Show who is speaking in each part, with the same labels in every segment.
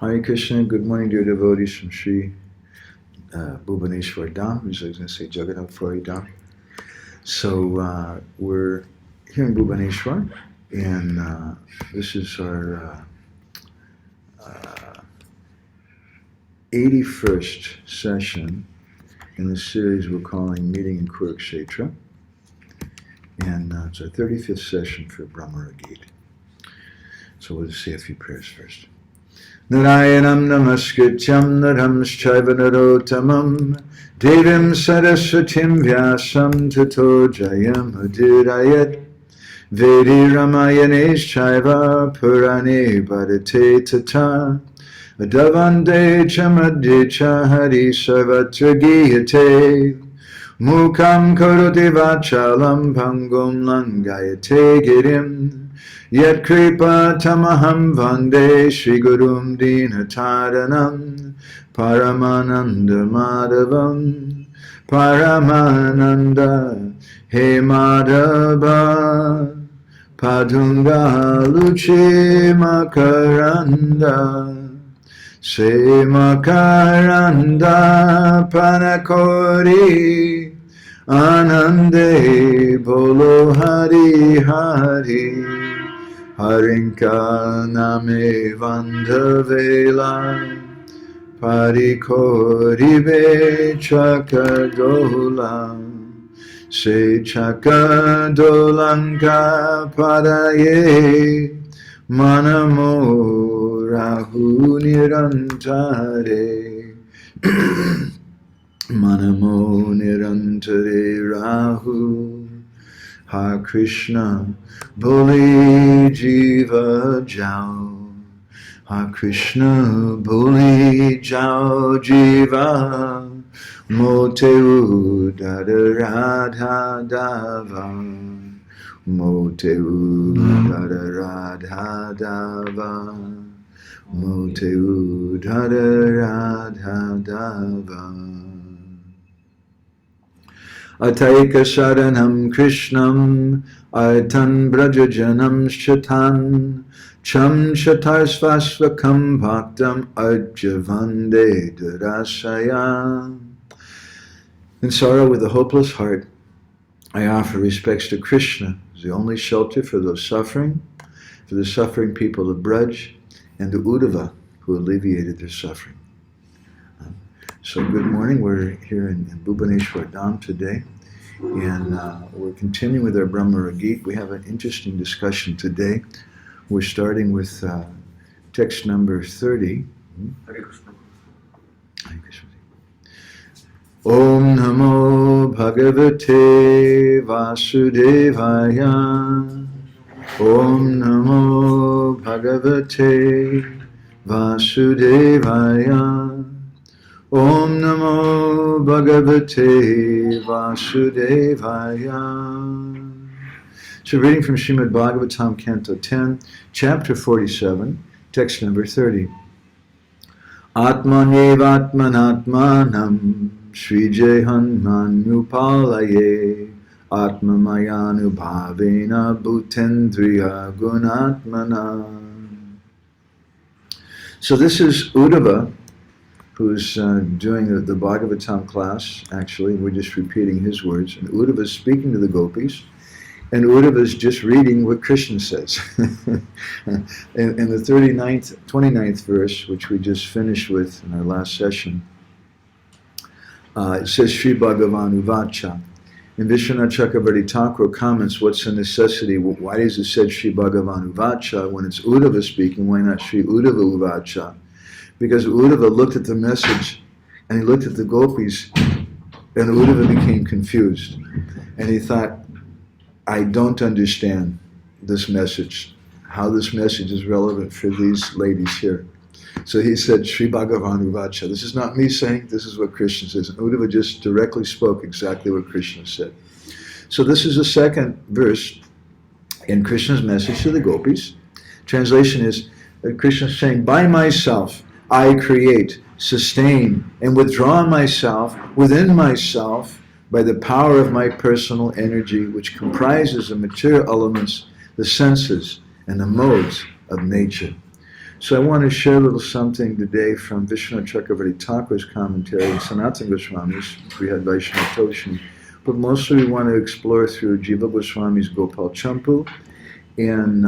Speaker 1: Hare Krishna, good morning dear devotees from Sri Bhubaneswar Dham, which I was going to say Jagannath Puri Dham. So we're here in Bhubaneswar, and this is our 81st session in the series we're calling Meeting in Kurukshetra, and it's our 35th session for Bhramara-gita. So we'll just say a few prayers first. Narayanam namaskrityam naramschaiva narotamam devim saraswatim vyasam tato jayam udirayat vedi ramayaneschaiva purane bharate tata adavande chamadde chahari sarvatra giyate mukam karoti vachalam pangum langayate girim Yat kripa tamaham vande Shri Gurum Dinataranam Paramananda Madhavam Paramananda He Madhava Padunga Luchi Makaranda Se Makaranda Panakori Anande Bolo Hari Hari Harinka name vandavela parikorive chakadola se chakadolanka paraye manamo rahu nirantare manamo nirantare rahu Ha Krishna Boli Jiva Jao Ha Krishna Boli Jao Jiva Moteu Dada Radha Dava Moteu Dada Radha Dava Moteu Dada Radha Dava Ataika Sharanam Krishnam Aitan Brajajanam Shatan Cham Shatarsvasvakam Bhaktam Ajavande Darasaya. In sorrow with a hopeless heart, I offer respects to Krishna, who is the only shelter for those suffering, for the suffering people of Braj, and to Uddhava, who alleviated their suffering. So good morning, we're here in Bhubaneswar Dham today, and we're continuing with our Bhramara-gita. We have an interesting discussion today. We're starting with text number 30. Hare Krishna. Hare Krishna. Om Namo Bhagavate Vasudevaya. Om Namo Bhagavate Vasudevaya. Om Namo Bhagavate Vasudevaya. So reading from Srimad Bhagavatam, Canto 10, Chapter 47, text number 30. Atmanyevatmanatmanam Srijehanmanupalaye Atmamayanu Bhutendriya Gunatmana. So this is Uddhava, who's doing the Bhagavatam class. Actually, we're just repeating his words. And Uddhava is speaking to the gopis, and Uddhava is just reading what Krishna says. in the 29th verse, which we just finished with in our last session, it says, Sri Bhagavan Uvacha. And Vishwanath Chakravarti Thakur comments, what's the necessity? Why is it said Sri Bhagavan Uvacha when it's Uddhava speaking? Why not Sri Uddhava Uvacha? Because Uddhava looked at the message, and he looked at the gopis, and Uddhava became confused. And he thought, I don't understand this message, how this message is relevant for these ladies here. So he said, Sri Bhagavan Uvacha. This is not me saying, this is what Krishna says. And Uddhava just directly spoke exactly what Krishna said. So this is the second verse in Krishna's message to the gopis. Translation is, Krishna is saying, by myself, I create, sustain, and withdraw myself within myself by the power of my personal energy, which comprises the material elements, the senses, and the modes of nature. So I want to share a little something today from Vishwanath Chakravarti Thakur's commentary and Sanatana Goswami's Brihad Vaishnava Toshni. But mostly we want to explore through Jiva Goswami's Gopal Champu and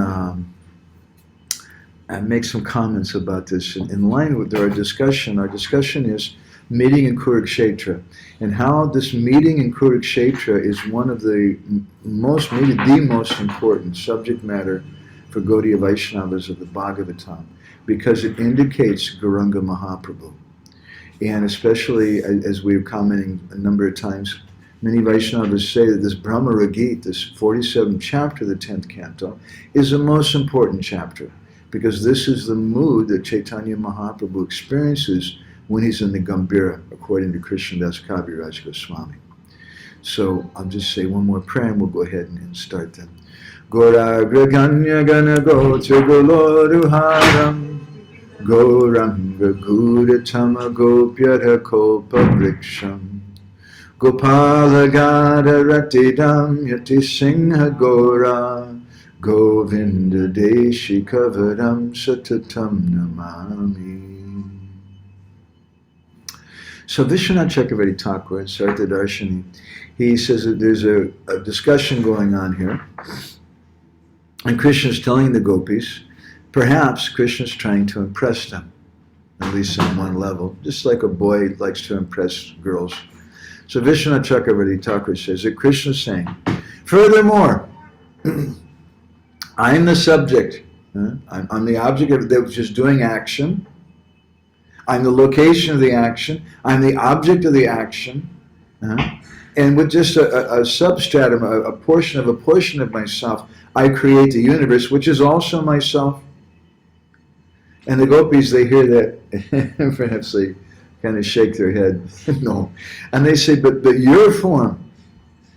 Speaker 1: make some comments about this. In line with our discussion is meeting in Kurukshetra, and how this meeting in Kurukshetra is one of the most, maybe the most important subject matter for Gaudiya Vaishnavas of the Bhagavatam, because it indicates Gauranga Mahaprabhu. And especially, as we were commenting a number of times, many Vaishnavas say that this Bhramara-gita, this 47th chapter of the 10th canto, is the most important chapter, because this is the mood that Chaitanya Mahaprabhu experiences when he's in the Gambhira, according to Krishnadas Kaviraj Goswami. So I'll just say one more prayer and we'll go ahead and start then. Gauragraganya gana gotra goloruharam Gauranga gudatama gopyara kopa vriksham Gopala gada ratidam yati singha gora Govinda deshi kavaram satatam namami. So Vishwanath Chakravarti Thakur in Sarita Darshini, he says that there's a discussion going on here, and Krishna's telling the gopis, perhaps Krishna's trying to impress them, at least on one level, just like a boy likes to impress girls. So Vishwanath Chakravarti Thakur says that Krishna's saying, furthermore, I'm the subject, I'm the object of that which is doing action, I'm the location of the action, I'm the object of the action, and with just a substratum, a portion of myself, I create the universe, which is also myself. And the gopis, they hear that, perhaps they kind of shake their head, no. And they say, but your form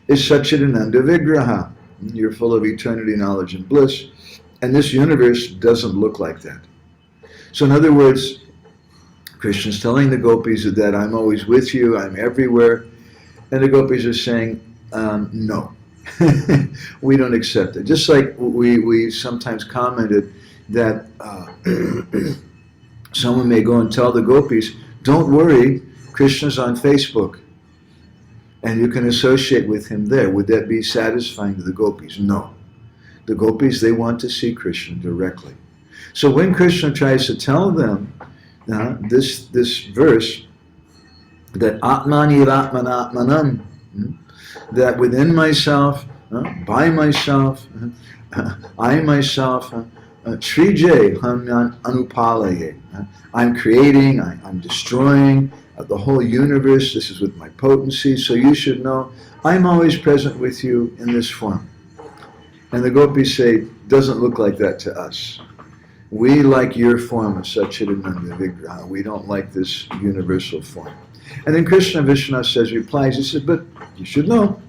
Speaker 1: is Satchidananda Vigraha. You're full of eternity, knowledge, and bliss. And this universe doesn't look like that. So in other words, Krishna's telling the gopis that I'm always with you, I'm everywhere. And the gopis are saying, no, we don't accept it. Just like we sometimes commented that someone may go and tell the gopis, don't worry, Krishna's on Facebook, and you can associate with him there. Would that be satisfying to the gopis? No. The gopis, they want to see Krishna directly. So when Krishna tries to tell them this verse, that Atmani Ratman Atmanam, that within myself, by myself, I myself, Trije Anupalaye, I'm creating, I'm destroying the whole universe, this is with my potency, so you should know I'm always present with you in this form. And the gopis say, doesn't look like that to us. We like your form of Satchidananda Vigraha. We don't like this universal form. And then Krishna Vishwanath replies, he says, but you should know,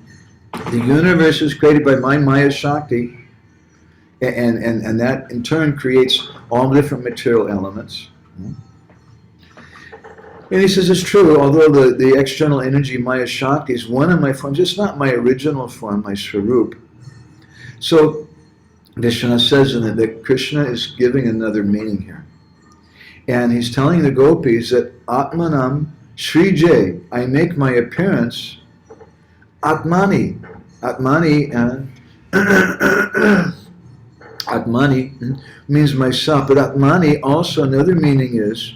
Speaker 1: the universe is created by my Maya Shakti, and that in turn creates all different material elements. And he says it's true, although the external energy Maya Shakti is one of my forms, it's not my original form, my Swarup. So Vishwanath says in it that Krishna is giving another meaning here. And he's telling the gopis that Atmanam Srije, I make my appearance, Atmani. Atmani, Atmani means myself, but Atmani also another meaning is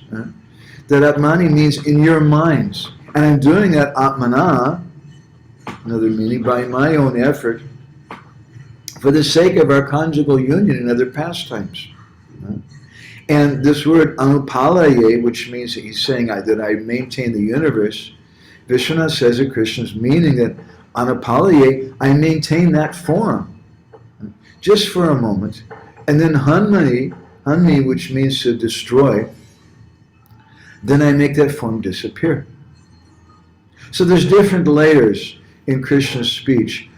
Speaker 1: that Atmani means in your minds. And I'm doing that Atmana, another meaning, by my own effort, for the sake of our conjugal union and other pastimes. And this word Anupalaye, which means that he's saying that I maintain the universe, Vishwanath says that Krishna's meaning that Anupalaye, I maintain that form, just for a moment. And then Hanmi, which means to destroy, then I make that form disappear. So there's different layers in Krishna's speech.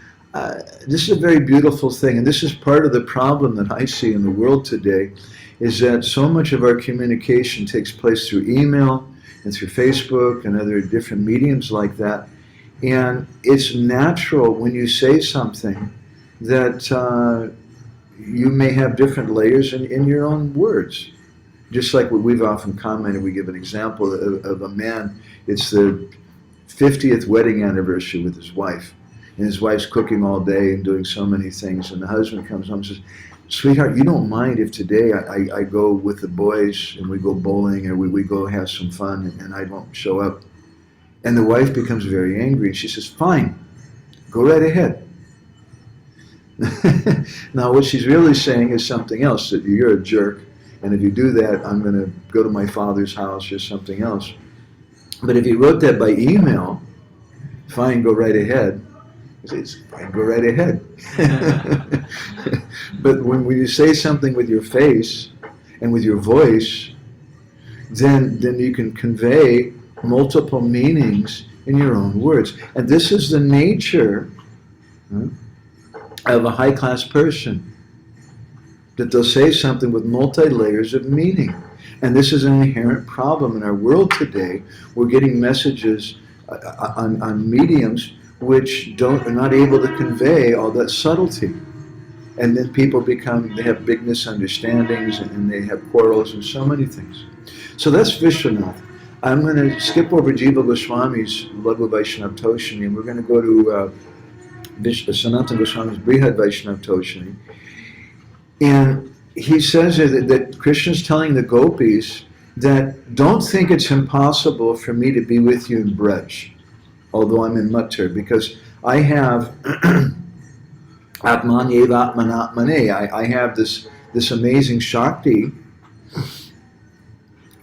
Speaker 1: This is a very beautiful thing, and this is part of the problem that I see in the world today, is that so much of our communication takes place through email and through Facebook and other different mediums like that. And it's natural when you say something that you may have different layers in your own words. Just like what we've often commented, we give an example of a man, it's the 50th wedding anniversary with his wife. And his wife's cooking all day and doing so many things. And the husband comes home and says, sweetheart, you don't mind if today I go with the boys and we go bowling or we go have some fun and I don't show up. And the wife becomes very angry. She says, fine, go right ahead. Now what she's really saying is something else, that you're a jerk. And if you do that, I'm going to go to my father's house or something else. But if he wrote that by email, fine, go right ahead. He says, fine, go right ahead. But when you say something with your face and with your voice, then you can convey multiple meanings in your own words. And this is the nature of a high-class person, that they'll say something with multi-layers of meaning. And this is an inherent problem in our world today. We're getting messages on mediums which are not able to convey all that subtlety. And then people they have big misunderstandings and they have quarrels and so many things. So that's Vishwanath. I'm going to skip over Jiva Goswami's Laghu Vaishnav Toshini, and we're going to go to Sanatana Goswami's Brihad Vaishnav Toshini. And he says that Krishna's telling the gopis that don't think it's impossible for me to be with you in Braj, although I'm in Mathur, because I have Atman Yeva Atman Atmane. I have this amazing Shakti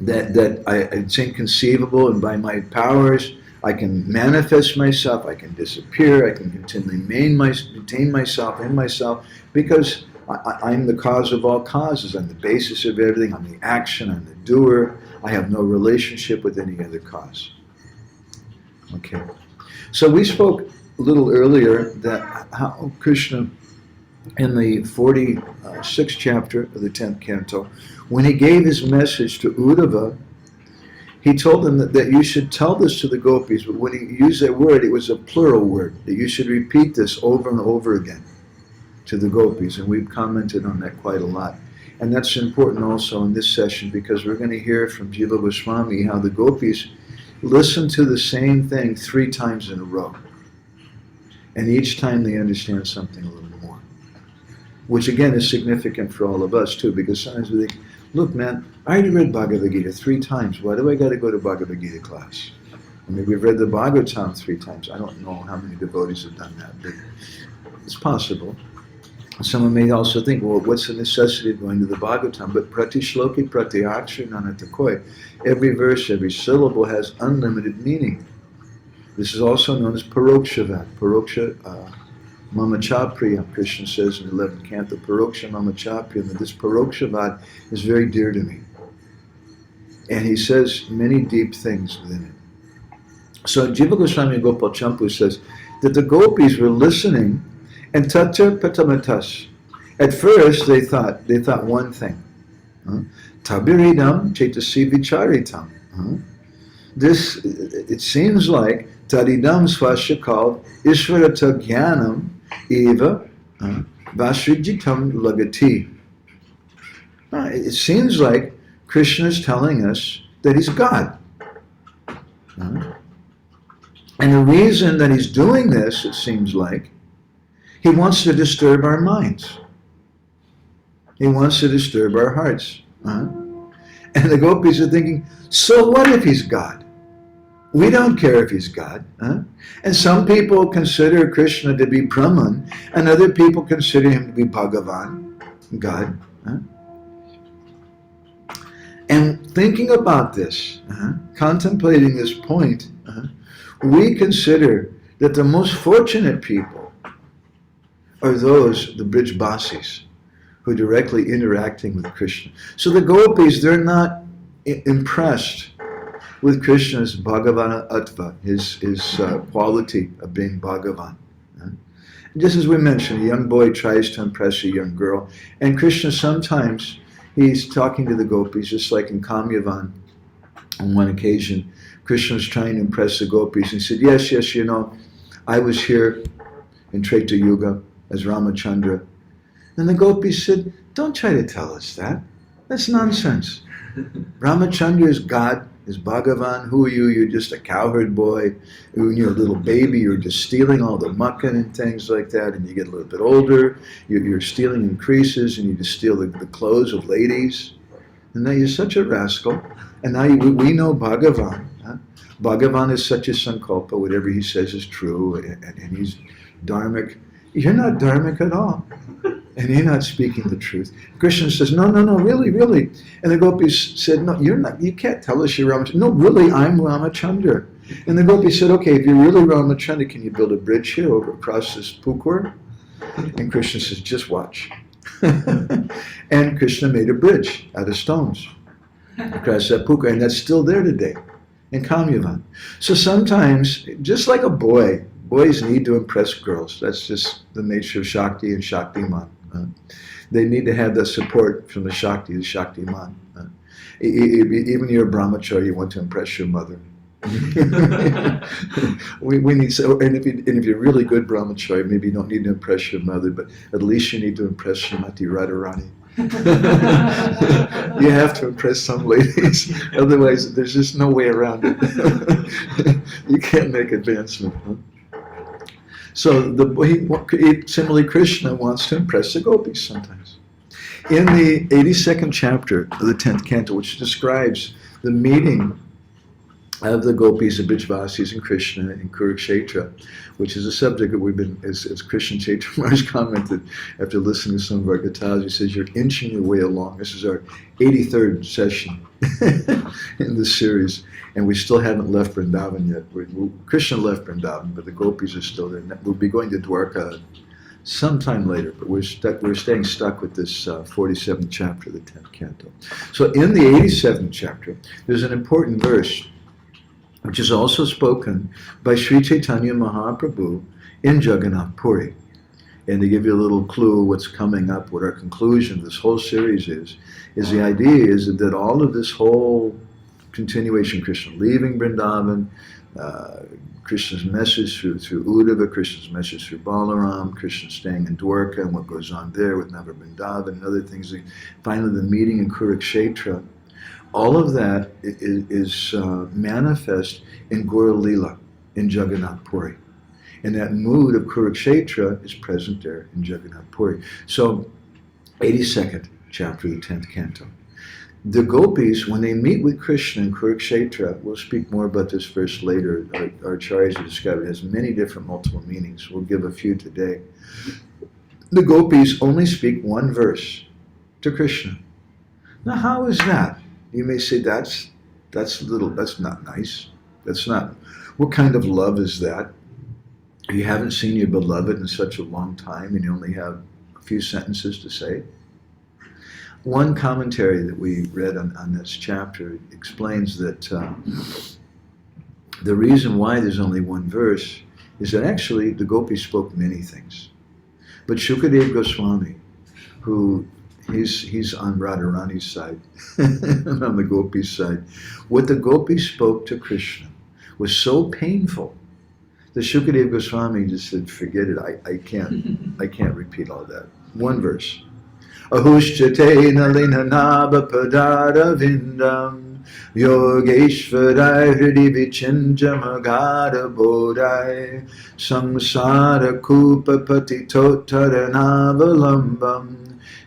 Speaker 1: that it's inconceivable, and by my powers I can manifest myself, I can disappear, I can continually maintain myself in myself, because I'm the cause of all causes. I'm the basis of everything. I'm the action. I'm the doer. I have no relationship with any other cause. Okay. So we spoke a little earlier that how Krishna, in the 46th chapter of the 10th canto, when he gave his message to Uddhava, he told them that you should tell this to the gopis, but when he used that word, it was a plural word, that you should repeat this over and over again to the gopis, and we've commented on that quite a lot. And that's important also in this session, because we're going to hear from Jiva Goswami how the gopis listen to the same thing 3 times in a row. And each time they understand something a little more. Which again is significant for all of us too, because sometimes we think, look man, I already read Bhagavad Gita 3 times, why do I got to go to Bhagavad Gita class? I mean, we've read the Bhagavatam 3 times. I don't know how many devotees have done that, but it's possible. Someone may also think, well, what's the necessity of going to the Bhagavatam? But prati shloki prati akshar nanatakoi. Every verse, every syllable has unlimited meaning. This is also known as Parokshavat. Paroksha Mama Chapriya, Krishna says in the 11th canto, Paroksha Mama Chapriya, that this Parokshavat is very dear to me. And he says many deep things within it. So Jiva Goswami Gopal Champu says that the gopis were listening, and tatar patamatas. At first they thought one thing. Tabiridam chetasi vicharitam. This, it seems like Taridam Swasya called Ishvarata Jnanam Eva Vasrijitam Lagati. It seems like Krishna is telling us that he's God. And the reason that he's doing this, it seems like, he wants to disturb our minds. He wants to disturb our hearts. And the gopis are thinking, so what if he's God? We don't care if he's God. And some people consider Krishna to be Brahman, and other people consider him to be Bhagavan, God. And thinking about this, contemplating this point, we consider that the most fortunate people are those, the Brijbasis, who are directly interacting with Krishna. So the gopis, they're not impressed with Krishna's Bhagavana Attva, his quality of being Bhagavan. Just as we mentioned, a young boy tries to impress a young girl, and Krishna sometimes, he's talking to the gopis, just like in Kamyavan. On one occasion, Krishna was trying to impress the gopis, and he said, yes, you know, I was here in Treta Yuga as Ramachandra. And the gopis said, don't try to tell us that. That's nonsense. Ramachandra is God, is Bhagavan. Who are you? You're just a cowherd boy. When you're a little baby, you're just stealing all the mukkan and things like that. And you get a little bit older, your stealing increases, and you just steal the clothes of ladies. And now you're such a rascal. And now we know Bhagavan. Huh? Bhagavan is such a sankalpa. Whatever he says is true, and he's dharmic. You're not dharmic at all. And you're not speaking the truth. Krishna says, no, really, really. And the gopis said, no, you're not, you can't tell us you're Ramachandra. No, really, I'm Ramachandra. And the gopis said, okay, if you're really Ramachandra, can you build a bridge here over across this pukur? And Krishna says, just watch. And Krishna made a bridge out of stones across that pukur, and that's still there today in Kamyavan. So sometimes, just like a boy, boys need to impress girls. That's just the nature of Shakti and Shaktiman. They need to have the support from the Shaktiman. Even you're a brahmachari, you want to impress your mother. we need so, and if you're really good brahmachari, maybe you don't need to impress your mother, but at least you need to impress Srimati Radharani. You have to impress some ladies, otherwise there's just no way around it. You can't make advancement. So similarly, Krishna wants to impress the gopis sometimes. In the 82nd chapter of the 10th canto, which describes the meeting of the gopis, the Brijvasis, and Krishna in Kurukshetra, which is a subject that we've been, as Krishna Chaitanya Maharaj commented after listening to some of our guitars, he says, you're inching your way along. This is our 83rd session in this series, and we still haven't left Vrindavan yet. Krishna left Vrindavan, but the gopis are still there. We'll be going to Dwarka sometime later, but we're staying stuck with this 47th chapter of the 10th canto. So in the 87th chapter, there's an important verse which is also spoken by Sri Chaitanya Mahaprabhu in Jagannath Puri. And to give you a little clue what's coming up, what our conclusion of this whole series is the idea is that all of this whole continuation, Krishna leaving Vrindavan, Krishna's message through Uddhava, Krishna's message through Balaram, Krishna staying in Dwarka and what goes on there with Nava Vrindavan and other things, finally the meeting in Kurukshetra, all of that is manifest in Gaura Lila, in Jagannath Puri. And that mood of Kurukshetra is present there in Jagannath Puri. So, 82nd chapter of the 10th canto. The gopis, when they meet with Krishna in Kurukshetra, we'll speak more about this verse later. Our acharyas have discovered it has many different multiple meanings. We'll give a few today. The gopis only speak one verse to Krishna. Now, how is that? You may say that's not nice. That's not, what kind of love is that? You haven't seen your beloved in such a long time and you only have a few sentences to say. One commentary that we read on this chapter explains that the reason why there's only one verse is that actually the gopis spoke many things. But Shukadeva Goswami, who he's on Radharani's side and on the gopis' side, what the gopis spoke to Krishna was so painful that Shukadeva Goswami just said, forget it, I can't repeat all that. One verse. Ahushchate nalina naba padara vindam yogeshvarai hridi vichinjamagada bodhai samsara kupa patitotaranavalam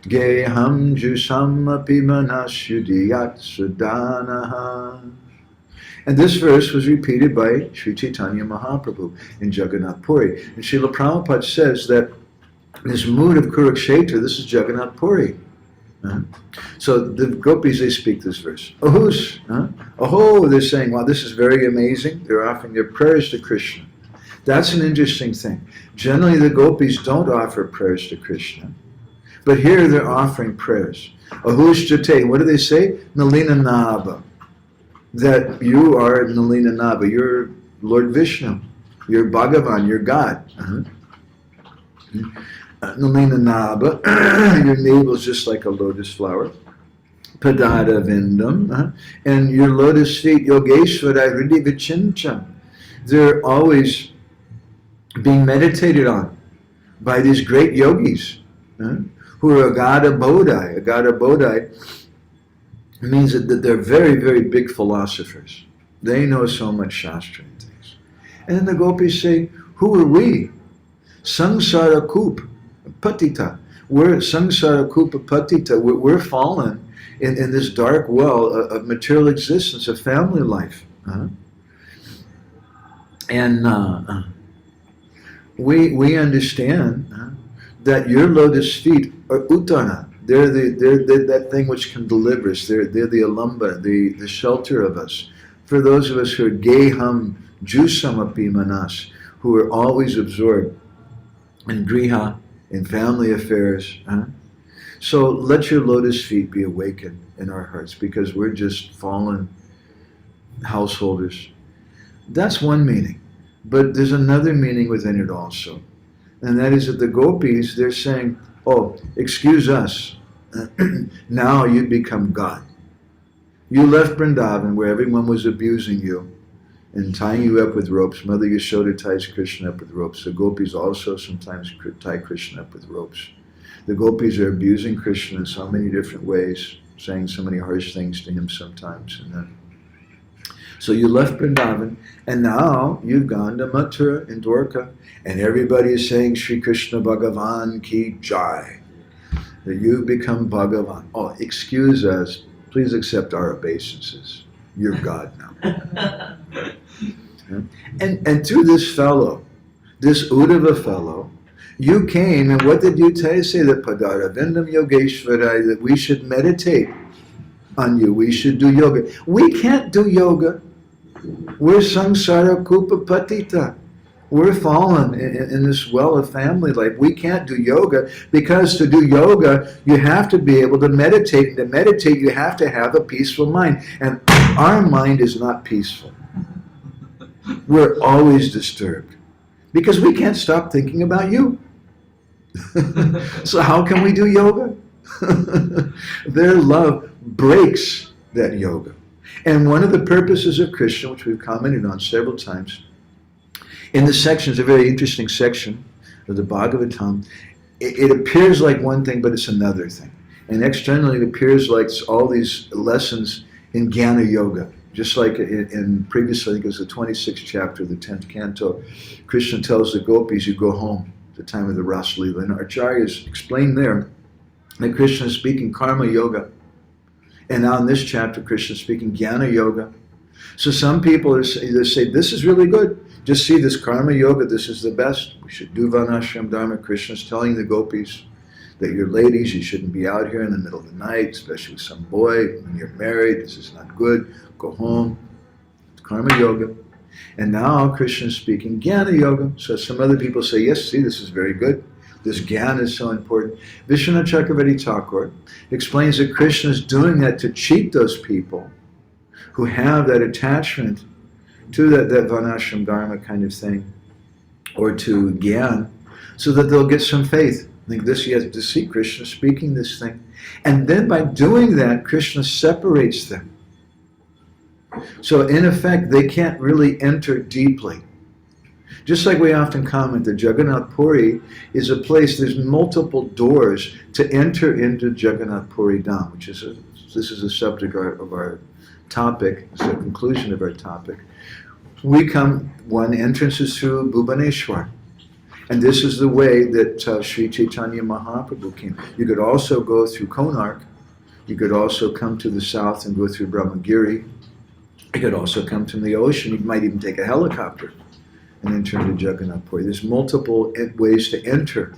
Speaker 1: Geham jusam api manasyudiyat sudanaha. And this verse was repeated by Sri Chaitanya Mahaprabhu in Jagannath Puri. And Srila Prabhupada says that this mood of Kurukshetra, this is Jagannath Puri. So the gopis, they speak this verse. Ahus, aho, they're saying, wow, this is very amazing. They're offering their prayers to Krishna. That's an interesting thing. Generally, the gopis don't offer prayers to Krishna. But here they're offering prayers. Ahushjate, what do they say? Nalina Naba. That you are Nalina Naba, you're Lord Vishnu, you're Bhagavan, you're God. Nalina Naba, your navel is just like a lotus flower. Padada Vindam, and your lotus feet, Yogeshvara Hridi Vichincham. They're always being meditated on by these great yogis. Who are Agada Bodhi. Agada Bodhi It means that they're very, very big philosophers. They know so much Shastra and things. And then the gopis say, who are we? Samsara Kup Patita. We're Samsara Kupa Patita. We're fallen in this dark well of material existence, of family life. And we understand that your lotus feet are uttana. They're that thing which can deliver us. They're the alamba, the shelter of us. For those of us who are geham jusamapi manas, who are always absorbed in griha, in family affairs. So let your lotus feet be awakened in our hearts, because we're just fallen householders. That's one meaning. But there's another meaning within it also. And that is that the gopis, they're saying, oh, excuse us. Now you've become God. You left Vrindavan where everyone was abusing you and tying you up with ropes. Mother Yashoda ties Krishna up with ropes. The gopis also sometimes tie Krishna up with ropes. The gopis are abusing Krishna in so many different ways, saying so many harsh things to him sometimes. So you left Vrindavan, and now you've gone to Mathura and Dwarka, and everybody is saying Shri Krishna Bhagavan Ki Jai. That you've become Bhagavan. Oh, excuse us. Please accept our obeisances. You're God now. And to this fellow, this Uddhava fellow, you came, and what did you say? That Padaravindam Yogeshvara, that we should meditate on you. We should do yoga. We can't do yoga. We're samsara kupa patita. We're fallen in this well of family life. We can't do yoga, because to do yoga, you have to be able to meditate. And to meditate, you have to have a peaceful mind. And our mind is not peaceful. We're always disturbed, because we can't stop thinking about you. So how can we do yoga? Their love breaks that yoga. And one of the purposes of Krishna, which we've commented on several times, in the section, it's a very interesting section of the Bhagavatam. It appears like one thing, but it's another thing. And externally, it appears like it's all these lessons in Jnana Yoga. Just like in previously, I think it was the 26th chapter of the 10th canto, Krishna tells the gopis, you go home at the time of the Rasa Leela. And Acharyas explained there that Krishna is speaking Karma Yoga. And now in this chapter, Krishna is speaking Jnana Yoga. So some people they say, this is really good. Just see this Karma Yoga, this is the best. We should do Varnashram Dharma. Krishna's telling the gopis that you're ladies, you shouldn't be out here in the middle of the night, especially with some boy. When you're married, this is not good. Go home. It's Karma Yoga. And now Krishna is speaking Jnana Yoga. So some other people say, yes, see, this is very good. This Jnana is so important. Vishwanath Chakravarti Thakur explains that Krishna is doing that to cheat those people who have that attachment to that Varnashram Dharma kind of thing, or to Gyan, so that they'll get some faith. I think this, you have to see Krishna speaking this thing. And then by doing that, Krishna separates them. So in effect, they can't really enter deeply. Just like we often comment that Jagannath Puri is a place, there's multiple doors to enter into Jagannath Puri Dham, which is this is the subject of our topic, it's the conclusion of our topic. We come, one entrance is through Bhubaneswar. And this is the way that Sri Chaitanya Mahaprabhu came. You could also go through Konark. You could also come to the south and go through Brahmagiri. You could also come from the ocean. You might even take a helicopter and enter into Jagannath Puri. There's multiple ways to enter.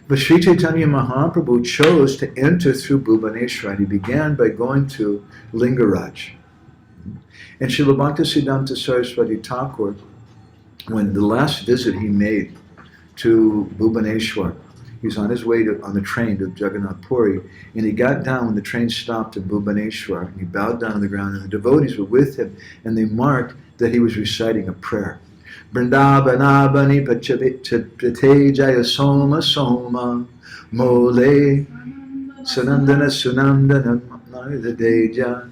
Speaker 1: But Sri Chaitanya Mahaprabhu chose to enter through Bhubaneswar. And he began by going to Lingaraj. And Srila Bhaktisiddhanta Saraswati Thakur, when the last visit he made to Bhubaneswar, he was on his way on the train to Jagannath Puri, and he got down when the train stopped at Bhubaneswar, and he bowed down on the ground, and the devotees were with him, and they marked that he was reciting a prayer. Vrindavanabani pachapite jaya soma soma mole sanandana sunandana naradeja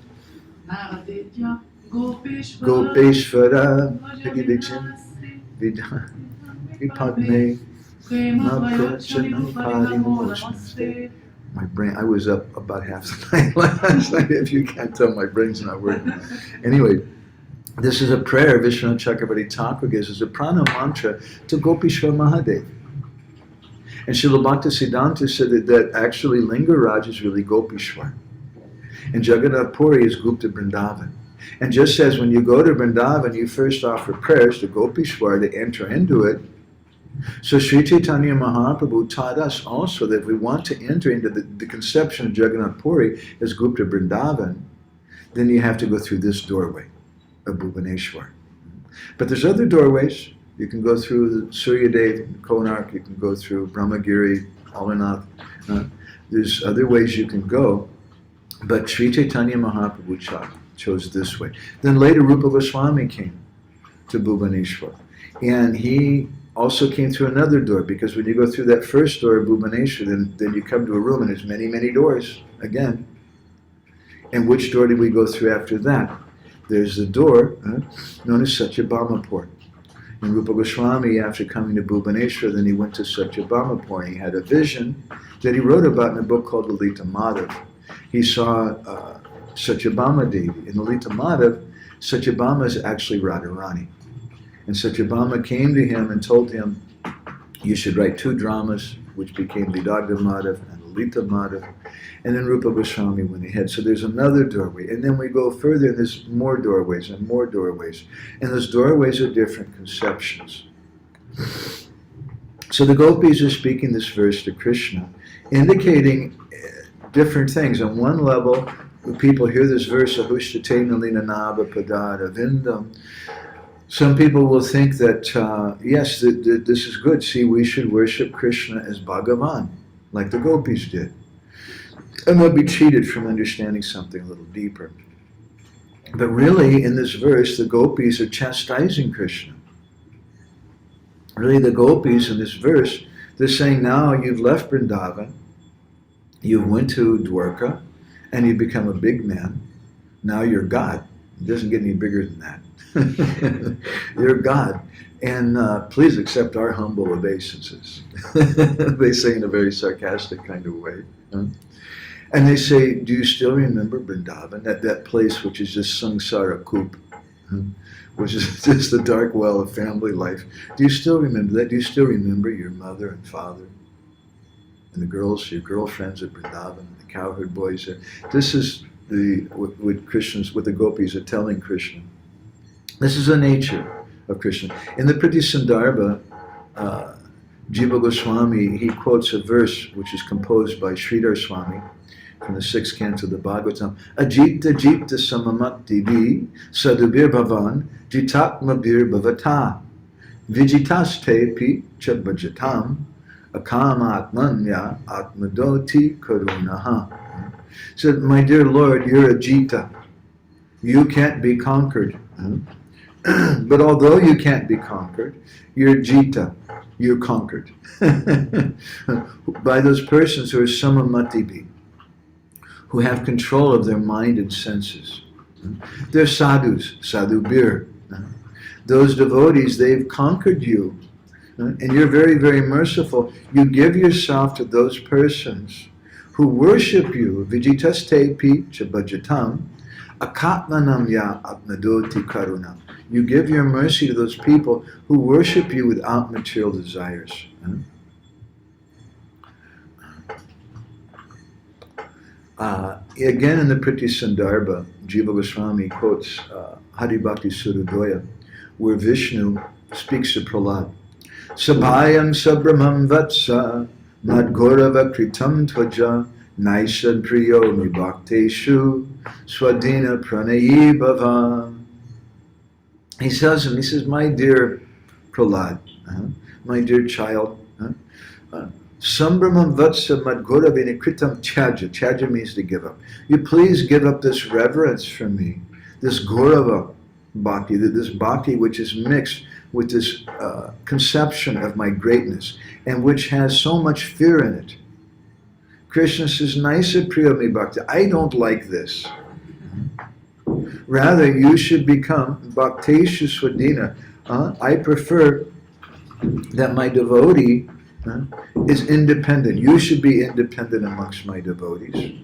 Speaker 1: Gopeshvara Bhagavichin Vipadme Naprachana Parimochnaste My brain, I was up about half the night last night. If you can't tell, my brain's not working. Anyway, this is a prayer Vishwanath Chakravarti Thakur gives as a prana mantra to Gopishwar Mahadev. And Srila Bhaktisiddhanta said that actually Lingaraj is really Gopishwar. And Jagannath Puri is Gupta Vrindavan. And just as when you go to Vrindavan, you first offer prayers to Gopishwar to enter into it, so Sri Chaitanya Mahaprabhu taught us also that if we want to enter into the conception of Jagannath Puri as Gupta Vrindavan, then you have to go through this doorway of Bhubaneswar. But there's other doorways. You can go through the Suryadev, Konark, you can go through Brahmagiri, Alanath. There's other ways you can go, but Sri Chaitanya Mahaprabhu chose this way. Then later Rupa Goswami came to Bhubaneswar, and he also came through another door, because when you go through that first door of Bhubaneswar, then you come to a room and there's many, many doors again. And which door did we go through after that? There's the door known as Satyabhamapur. And Rupa Goswami, after coming to Bhubaneswar, then he went to Satyabhamapur, and he had a vision that he wrote about in a book called Lalita Madhav. He saw Satyabhama Devi. In Lalita Madhav, Satyabhama is actually Radharani. And Satyabhama came to him and told him, you should write 2 dramas, which became Vidagdha Madhav and Lalita Madhav. And then Rupa Goswami went ahead. So there's another doorway. And then we go further, and there's more doorways and more doorways. And those doorways are different conceptions. So the gopis are speaking this verse to Krishna, indicating different things. On one level, when people hear this verse, Ahushtate Nalina Nabha Padada Vindam, some people will think that, yes, this is good. See, we should worship Krishna as Bhagavan, like the gopis did. And they'll be cheated from understanding something a little deeper. But really, in this verse, the gopis are chastising Krishna. Really, the gopis in this verse, they're saying, now you've left Vrindavan, you went to Dwarka, and you become a big man. Now you're God. It doesn't get any bigger than that. You're God, and please accept our humble obeisances. They say in a very sarcastic kind of way. And they say, do you still remember Vrindavan, that place which is just samsara koop, which is just the dark well of family life? Do you still remember that? Do you still remember your mother and father and the girls, your girlfriends at Vrindavan, the cowherd boys? This is what the gopis are telling Krishna. This is the nature of Krishna. In the Priti Sandarbha, Jiva Goswami, he quotes a verse which is composed by Sridhar Swami from the 6th canto of the Bhagavatam. Ajita jita samamakti vi sadubir bhavan jitatmabir bhavata vijitaste pi chabhajatam akamatmanya atmadoti karunaha. Said, my dear Lord, you're a jita. You can't be conquered. But although you can't be conquered, you're jita, you're conquered. By those persons who are samamatibi, who have control of their mind and senses. They're sadhus, sadhubir. Those devotees, they've conquered you. And you're very, very merciful. You give yourself to those persons who worship you, vijitaste pi chabhajatam, akatmanam ya atmadoti karuna. You give your mercy to those people who worship you without material desires. Again in the Priti Sandarbha, Jiva Goswami quotes Hari Bhakti Surudoya, where Vishnu speaks to Prahlad. Sabhayam sabramam vatsa madgorava kritam tvaja naishad priyo mibhakteshu swadina pranayi bhava. He tells him, he says, my dear Prahlad, my dear child, Sambramam vatsa madgora vinikritam tyaja. Tyaja means to give up. You please give up this reverence for me, this Gaurava bhakti, this bhakti which is mixed with this conception of my greatness and which has so much fear in it. Krishna says, Naisa priyami bhakti. I don't like this. Rather, you should become bhakteshu swadina. I prefer that my devotee is independent. You should be independent amongst my devotees.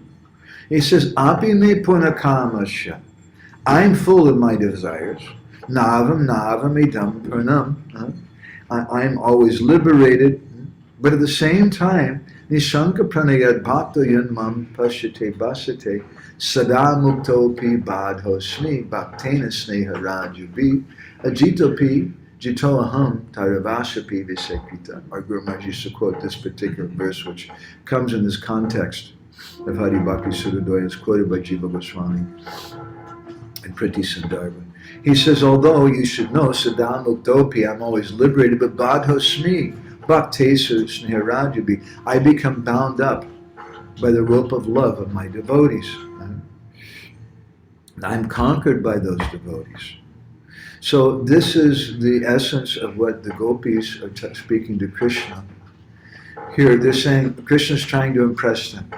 Speaker 1: He says, Api me punakamasya. I'm full of my desires. Navam idam purnam. I'm always liberated. But at the same time, Nishanka pranayad bhakta yanmam pashyate basate sada muktopi badhosmi bhaktena sneha rajubi ajitopi jito aham taravashapi visekrita. Our Guru Maharaj used to quote this particular verse, which comes in this context of Hari Bhakti Sudadoya. It's quoted by Jiva Goswami and Priti Sandarbha. He says, although you should know, sada muktopi, I'm always liberated, but badhosmi bhaktesu sneharajabi, I become bound up by the rope of love of my devotees. I'm conquered by those devotees. So this is the essence of what the gopis are speaking to Krishna. Here they're saying Krishna's trying to impress them.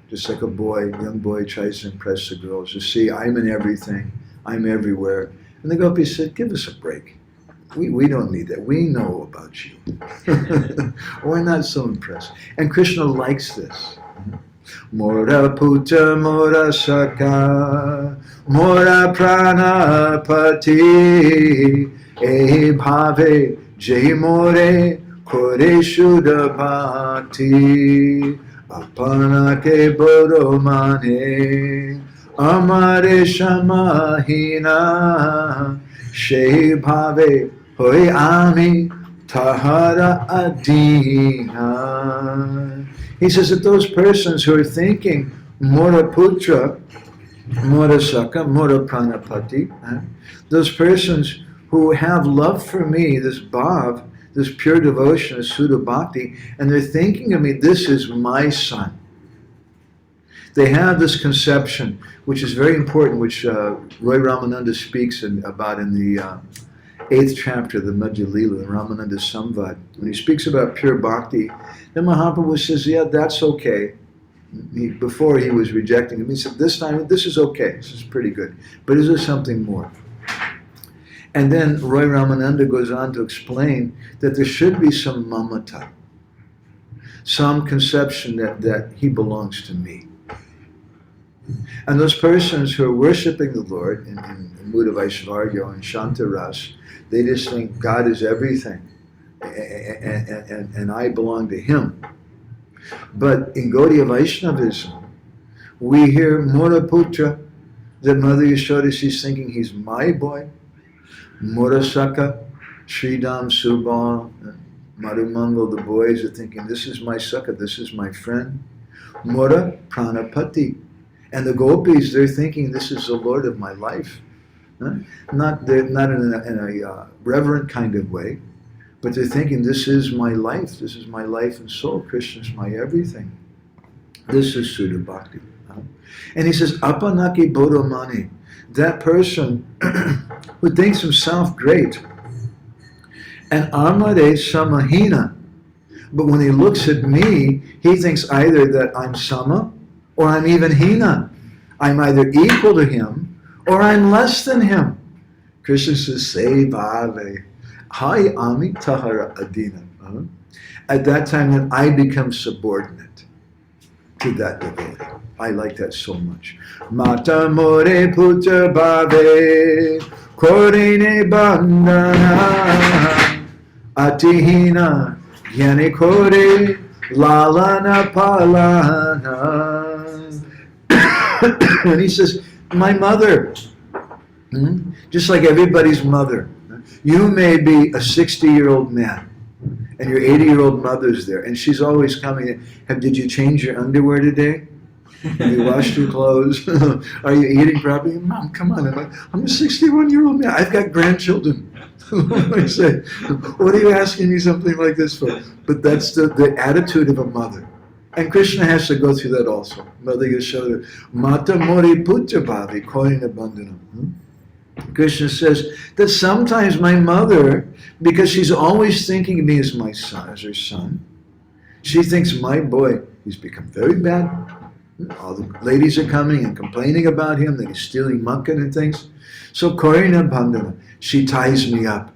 Speaker 1: Just like a young boy tries to impress the girls. You see, I'm in everything. I'm everywhere. And the gopis said, give us a break. We don't need that. We know about you. We're not so impressed. And Krishna likes this. Mora puta mora saka mora prana pati e bhave jai more kore shuddha bhakti apana ke bodo mane amare shamahina she bhave hoy ami tahara adina. He says that those persons who are thinking Mora Putra, Mora Saka, Mora Pranapati, those persons who have love for me, this bhav, this pure devotion, this Sudha Bhakti, and they're thinking of me, this is my son. They have this conception, which is very important, which Roy Ramananda speaks about in the 8th chapter of the Madhya Lila, the Ramananda Samvad. When he speaks about pure bhakti, then Mahaprabhu says, yeah, that's okay. Before he was rejecting him, he said, this time, this is okay. This is pretty good. But is there something more? And then Roy Ramananda goes on to explain that there should be some mamata, some conception that he belongs to me. And those persons who are worshipping the Lord in Muda Vaishvarya and Shantaras, they just think God is everything, and I belong to Him. But in Gaudiya Vaishnavism, we hear Mura Putra, that Mother Yashoda, she's thinking he's my boy. Mura Saka, Sridham, Subal, Madhumangal, the boys are thinking, this is my Saka, this is my friend. Mura Pranapati. And the gopis, they're thinking, this is the Lord of my life. Not in a reverent kind of way, but they're thinking, this is my life. This is my life and soul. Krishna's my everything. This is Sudha Bhakti. And he says, Apanaki Bodhomani, that person who thinks himself great, and Amare Samahina, but when he looks at me, he thinks either that I'm Sama or I'm even Hina. I'm either equal to him or I'm less than him. Krishna says, Say Bhave, Hai Ami Tahara Adina. At that time, then I become subordinate to that devotee. I like that so much. Mata more puta bhave, korine bandana, atihina, gyane kore, lalana palana. And he says, my mother, just like everybody's mother, you may be a 60-year-old man, and your 80-year-old mother's there, and she's always coming in. Did you change your underwear today? Have you washed your clothes? Are you eating properly? Mom, come on. I'm a 61-year-old man. I've got grandchildren. I say, what are you asking me something like this for? But that's the attitude of a mother. And Krishna has to go through that also. Mother Yashoda, Mata Mori Putra Bhavi, Koina Bandhanam. Krishna says that sometimes my mother, because she's always thinking of me as my son, as her son, she thinks my boy, he's become very bad. All the ladies are coming and complaining about him, that he's stealing mukkan and things. So Korina Bandhana, she ties me up.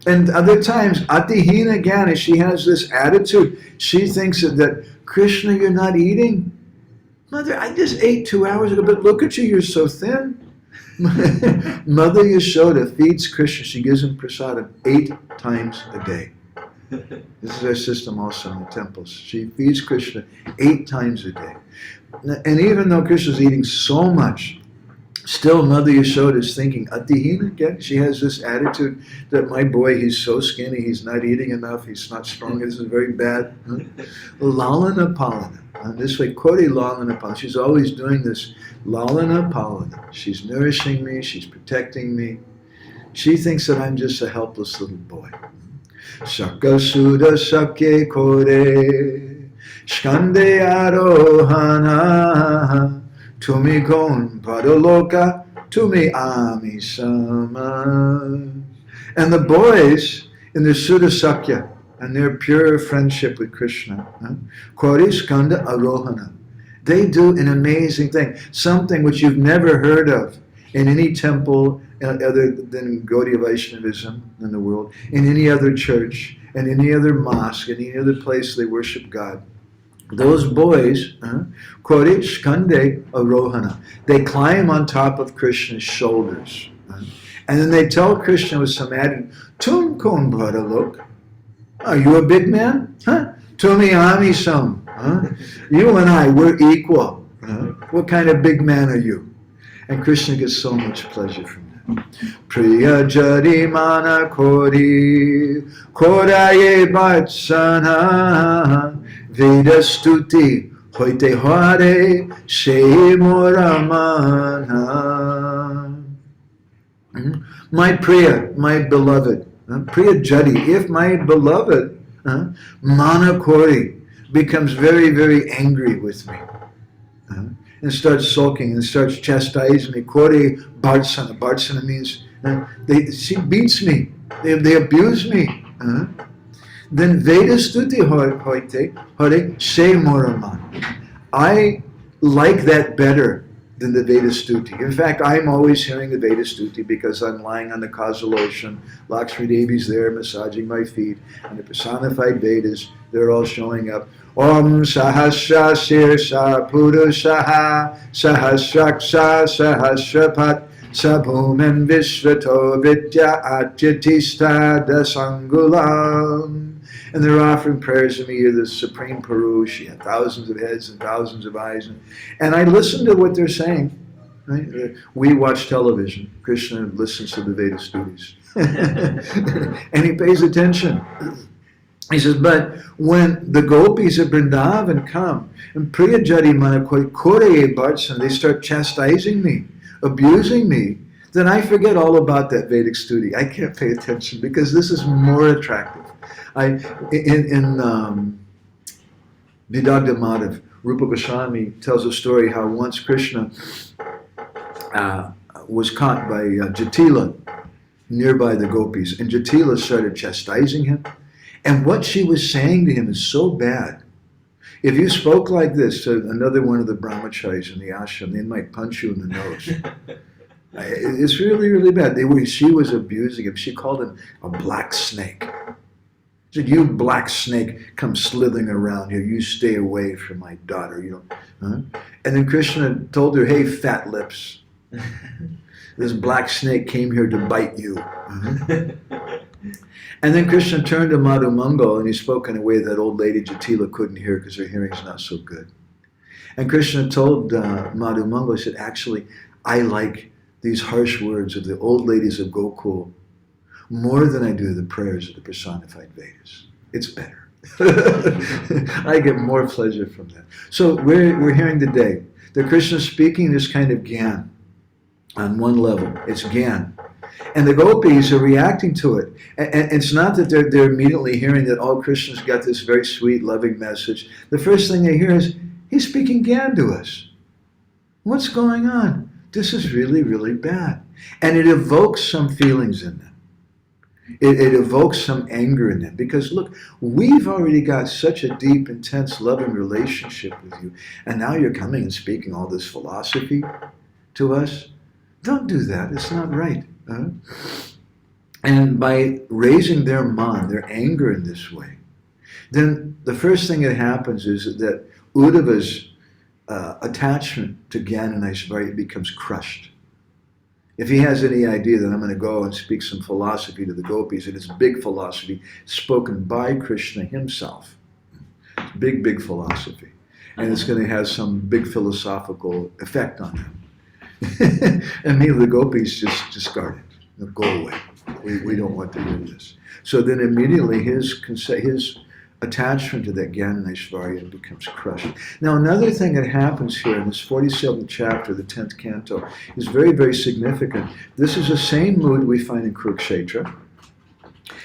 Speaker 1: And other times, Atihina Gyana, she has this attitude. She thinks that Krishna, you're not eating. Mother, I just ate 2 hours ago, but look at you, you're so thin. Mother Yashoda feeds Krishna. She gives him prasadam 8 times a day. This is our system also in the temples. She feeds Krishna 8 times a day. And even though Krishna's eating so much, still Mother Yashoda is thinking, Atihina again. She has this attitude that my boy, he's so skinny, he's not eating enough, he's not strong, this is very bad. Lalana Palana. This way, Kori Lalana Palana. She's always doing this Lalana Palana. She's nourishing me, she's protecting me. She thinks that I'm just a helpless little boy. Shaka Suda Sakye Kore Shkande Arohana Tumi Kon Padaloka Tumi Ami Sama. And the boys in their Suda Sakya and their pure friendship with Krishna, Kori Skanda Arohana, they do an amazing thing, something which you've never heard of in any temple other than Gaudiya Vaishnavism in the world, in any other church, in any other mosque, in any other place they worship God. Those boys, Kori Skande Arohana, they climb on top of Krishna's shoulders. And then they tell Krishna with some attitude, Tum kon bhadalok. Are you a big man? Tumi ami sam. You and I, we're equal. What kind of big man are you? And Krishna gets so much pleasure from that. Priya Jari Mana Kori Koraye Vatsana Veda Stuti Hoite Hare She Moramana. My Priya, my beloved, Priya Jari, if my beloved Mana Kori becomes very, very angry with me, and starts sulking and starts chastising me. Kori Bhartsana. Bhartsana means she beats me. They abuse me. Then Veda Stuti Hoite Hare She Moraman. I like that better than the Veda Stuti. In fact, I'm always hearing the Veda Stuti because I'm lying on the causal ocean. Lakshmi Devi's there massaging my feet, and the personified Vedas, they're all showing up. Om Sahasra Sirsha Purushaha Sahasraksha Sahasrapat Sabhuman Vishvato Vidya Ajatista Dasangulam. And they're offering prayers to me. You're the Supreme Purush. She had thousands of heads and thousands of eyes. And I listen to what they're saying. Right? We watch television. Krishna listens to the Veda studies. And he pays attention. He says, but when the gopis of Vrindavan come, and Priya Jari Manakoi Koreye Bhartsana, they start chastising me, abusing me, then I forget all about that Vedic study. I can't pay attention because this is more attractive. In Vidagdha Madhav, Rupa Goswami tells a story how once Krishna was caught by Jatila nearby the gopis, and Jatila started chastising him. And what she was saying to him is so bad. If you spoke like this to another one of the brahmacharis in the ashram, they might punch you in the nose. It's really, really bad. She was abusing him. She called him a black snake. She said, you black snake, come slithering around here. You stay away from my daughter. And then Krishna told her, hey, fat lips. This black snake came here to bite you. And then Krishna turned to Madhu Mangal and he spoke in a way that old lady Jatila couldn't hear because her hearing's not so good. And Krishna told Madhu Mangal, he said, actually, I like these harsh words of the old ladies of Gokul more than I do the prayers of the personified Vedas. It's better. I get more pleasure from that. So we're hearing today that Krishna's speaking this kind of Gyan on one level. It's Gyan. And the gopis are reacting to it. And it's not that they're immediately hearing that, oh, Krishna's got this very sweet, loving message. The first thing they hear is, he's speaking Gyan to us. What's going on? This is really, really bad. And it evokes some feelings in them. It evokes some anger in them. Because look, we've already got such a deep, intense, loving relationship with you. And now you're coming and speaking all this philosophy to us. Don't do that. It's not right. And by raising their man, their anger in this way, then the first thing that happens is that Uddhava's attachment to Gyan and Aishvarya becomes crushed. If he has any idea that I'm going to go and speak some philosophy to the gopis, it is big philosophy spoken by Krishna himself. Big, big philosophy. And it's going to have some big philosophical effect on him. And me, the gopis just discard it. They'll go away. We don't want to do this. So then immediately his attachment to that Gyan and Aishvarya becomes crushed. Now another thing that happens here in this 47th chapter, the 10th canto, is very, very significant. This is the same mood we find in Kurukshetra,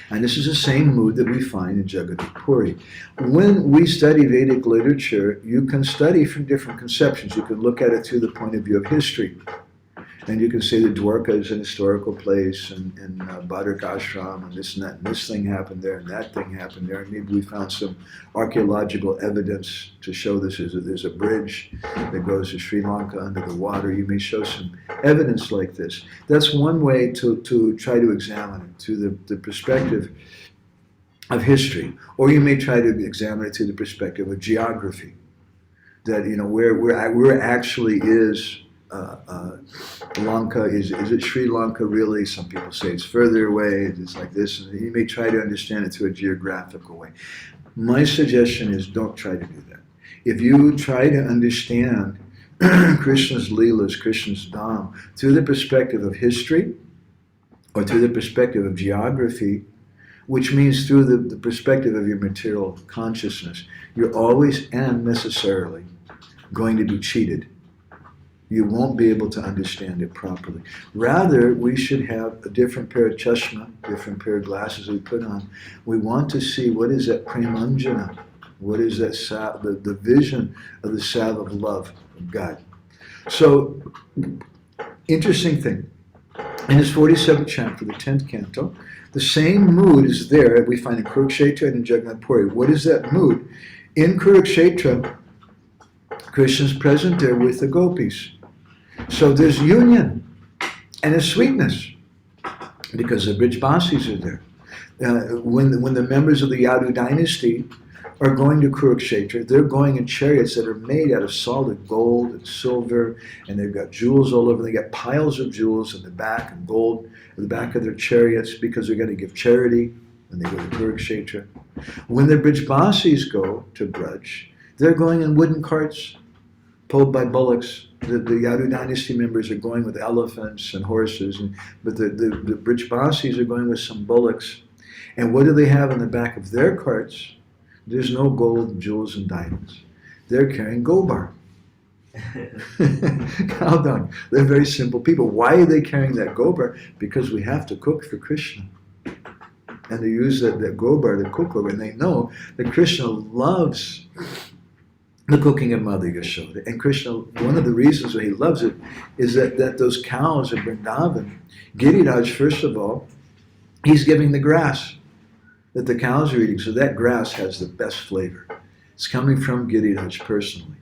Speaker 1: and this is the same mood that we find in Jagannath Puri. When we study Vedic literature, you can study from different conceptions. You can look at it through the point of view of history. And you can say that Dwarka is an historical place, and Bhadrak Ashram, and this and that, and this thing happened there, and that thing happened there. And maybe we found some archaeological evidence to show this. There's a bridge that goes to Sri Lanka under the water. You may show some evidence like this. That's one way to try to examine it through the perspective of history. Or you may try to examine it through the perspective of geography. That, where actually is Lanka, is it Sri Lanka really? Some people say it's further away, it's like this. And you may try to understand it through a geographical way. My suggestion is don't try to do that. If you try to understand Krishna's Leelas, Krishna's Dham, through the perspective of history, or through the perspective of geography, which means through the perspective of your material consciousness, you're always and necessarily going to be cheated. You won't be able to understand it properly. Rather, we should have a different pair of chashma, different pair of glasses we put on. We want to see what is that premanjana, what is that the vision of the salve of love of God. So, interesting thing. In this 47th chapter, the 10th canto, the same mood is there that we find in Kurukshetra and in Jagannath Puri. What is that mood? In Kurukshetra, Krishna's present there with the gopis. So there's union and there's sweetness because the Brijbasis are there. When the members of the Yadu dynasty are going to Kurukshetra, they're going in chariots that are made out of solid gold and silver, and they've got jewels all over. They got piles of jewels in the back and gold in the back of their chariots because they're going to give charity when they go to Kurukshetra. When the Brijbasis go to Braj, they're going in wooden carts pulled by bullocks. The Yadu dynasty members are going with elephants and horses, but the Brijbasis are going with some bullocks. And what do they have in the back of their carts? There's no gold and jewels and diamonds. They're carrying gobar. Cow dung. They're very simple people. Why are they carrying that gobar? Because we have to cook for Krishna. And they use that gobar to cook over. And they know that Krishna loves the cooking of Mother Yashoda. And Krishna, one of the reasons why he loves it is that those cows in Vrindavan, Giriraj, first of all, he's giving the grass that the cows are eating. So that grass has the best flavor. It's coming from Giriraj personally.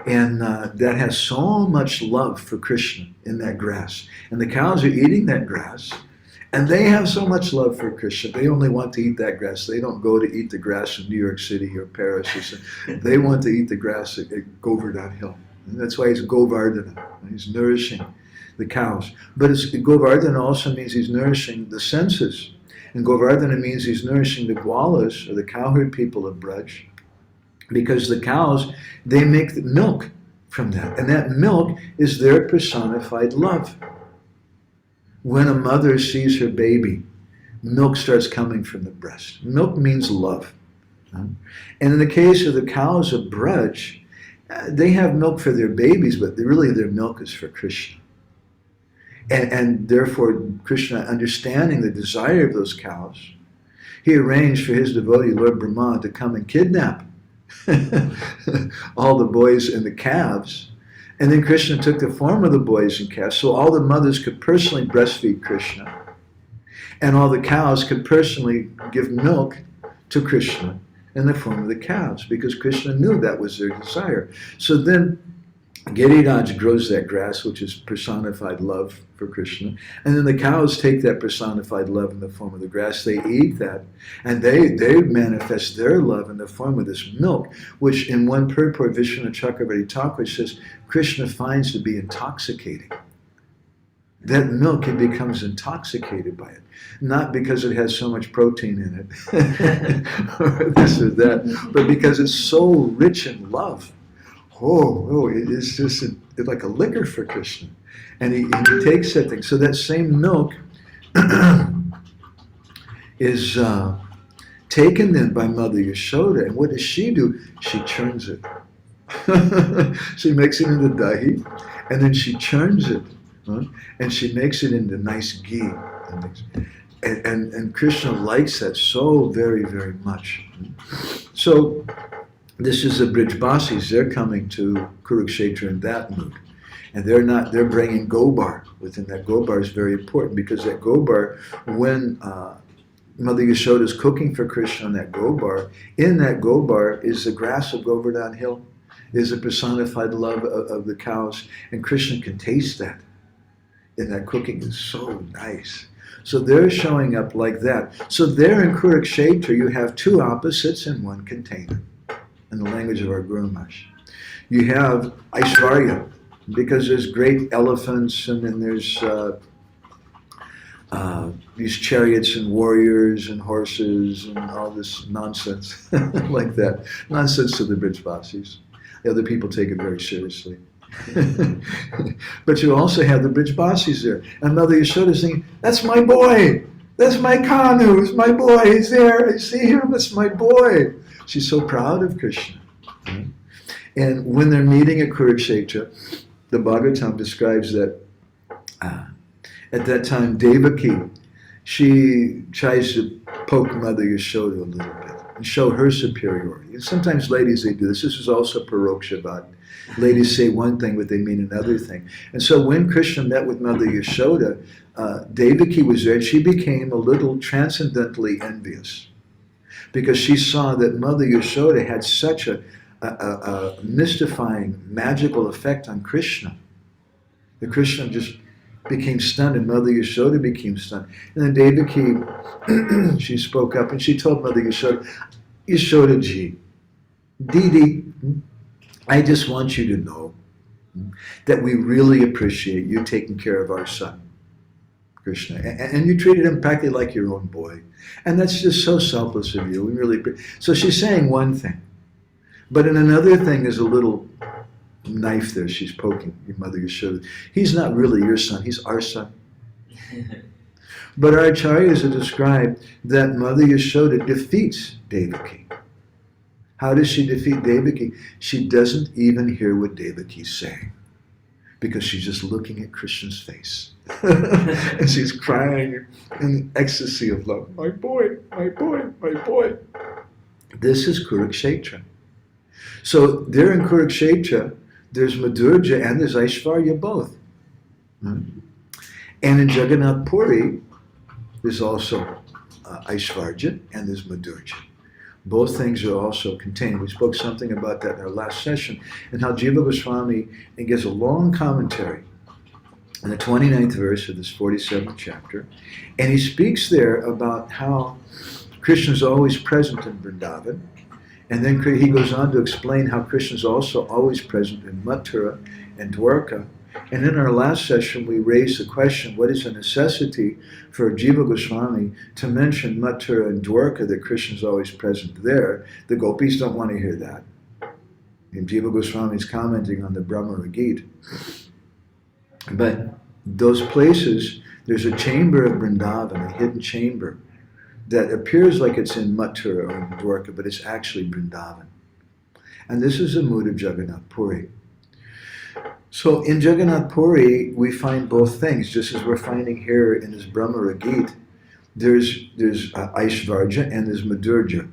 Speaker 1: And that has so much love for Krishna in that grass. And the cows are eating that grass. And they have so much love for Krishna. They only want to eat that grass. They don't go to eat the grass in New York City or Paris. They want to eat the grass at Govardhan Hill. And that's why he's Govardhana. He's nourishing the cows. But Govardhana also means he's nourishing the senses. And Govardhana means he's nourishing the Gwalas, or the cowherd people of Braj. Because the cows, they make the milk from that. And that milk is their personified love. When a mother sees her baby, milk starts coming from the breast. Milk means love. And in the case of the cows of Braj, they have milk for their babies, but really their milk is for Krishna. And therefore, Krishna, understanding the desire of those cows, he arranged for his devotee, Lord Brahma, to come and kidnap all the boys and the calves. And then Krishna took the form of the boys and calves, so all the mothers could personally breastfeed Krishna. And all the cows could personally give milk to Krishna in the form of the calves, because Krishna knew that was their desire. So then Giriraj grows that grass, which is personified love for Krishna. And then the cows take that personified love in the form of the grass. They eat that. And they manifest their love in the form of this milk, which in one purport, Vishwanath Chakravarti Thakur says, Krishna finds to be intoxicating. That milk, he becomes intoxicated by it. Not because it has so much protein in it, or this or that, but because it's so rich in love. It's just it's like a liquor for Krishna. And he takes that thing. So that same milk is taken then by Mother Yashoda. And what does she do? She churns it. She makes it into dahi, and then she churns it. And she makes it into nice ghee. And Krishna likes that so very, very much. So this is the Brijbasis. They're coming to Kurukshetra in that mood. And they're bringing Gobar within that. Gobar is very important because that Gobar, when Mother Yashoda is cooking for Krishna on that Gobar, in that Gobar is the grass of Govardhan Hill, is the personified love of the cows, and Krishna can taste that. And that cooking is so nice. So they're showing up like that. So there in Kurukshetra, you have two opposites in one container, in the language of our Guru Maharaj. You have Aishvarya, because there's great elephants, and then there's these chariots and warriors and horses and all this nonsense like that. Nonsense to the Brijbasis. The other people take it very seriously. But you also have the Brijbasis there. And Mother Yashoda is saying, that's my boy. That's my Kanu. It's my boy. He's there. I see him. It's my boy. She's so proud of Krishna. And when they're meeting at Kurukshetra, the Bhagavatam describes that at that time Devaki, she tries to poke Mother Yashoda a little bit and show her superiority. And sometimes ladies, they do this. This is also Paroksha Bhakti. Ladies say one thing, but they mean another thing. And so when Krishna met with Mother Yashoda, Devaki was there, and she became a little transcendently envious because she saw that Mother Yashoda had such a mystifying, magical effect on Krishna. That Krishna just became stunned, and Mother Yashoda became stunned. And then Devaki, she spoke up, and she told Mother Yashoda, Yashoda ji, Didi, I just want you to know that we really appreciate you taking care of our son, Krishna. And you treated him practically like your own boy. And that's just so selfless of you. We really. So she's saying one thing. But in another thing, there's a little knife there she's poking your Mother Yashoda. He's not really your son, he's our son. But our acharyas have described that Mother Yashoda defeats Devaki. How does she defeat Devaki? She doesn't even hear what Devaki's saying, because she's just looking at Krishna's face. And she's crying in ecstasy of love. My boy, my boy, my boy. This is Kurukshetra. So there in Kurukshetra, there's Madhurya and there's Aishvarya both. And in Jagannath Puri, there's also Aishvarya and there's Madhurya. Both things are also contained. We spoke something about that in our last session, and how Jiva Goswami gives a long commentary in the 29th verse of this 47th chapter, and he speaks there about how Krishna is always present in Vrindavan, and then he goes on to explain how Krishna is also always present in Mathura and Dwarka. And in our last session, we raised the question, what is a necessity for Jiva Goswami to mention Mathura and Dwarka, that Krishna is always present there? The gopis don't want to hear that. And Jiva Goswami is commenting on the Bhramara-gita. But those places, there's a chamber of Vrindavan, a hidden chamber, that appears like it's in Mathura or in Dwarka, but it's actually Vrindavan. And this is the mood of Jagannath Puri. So in Jagannath Puri, we find both things, just as we're finding here in this Bhramara-gita. There's Aishvarya and there's Madhurya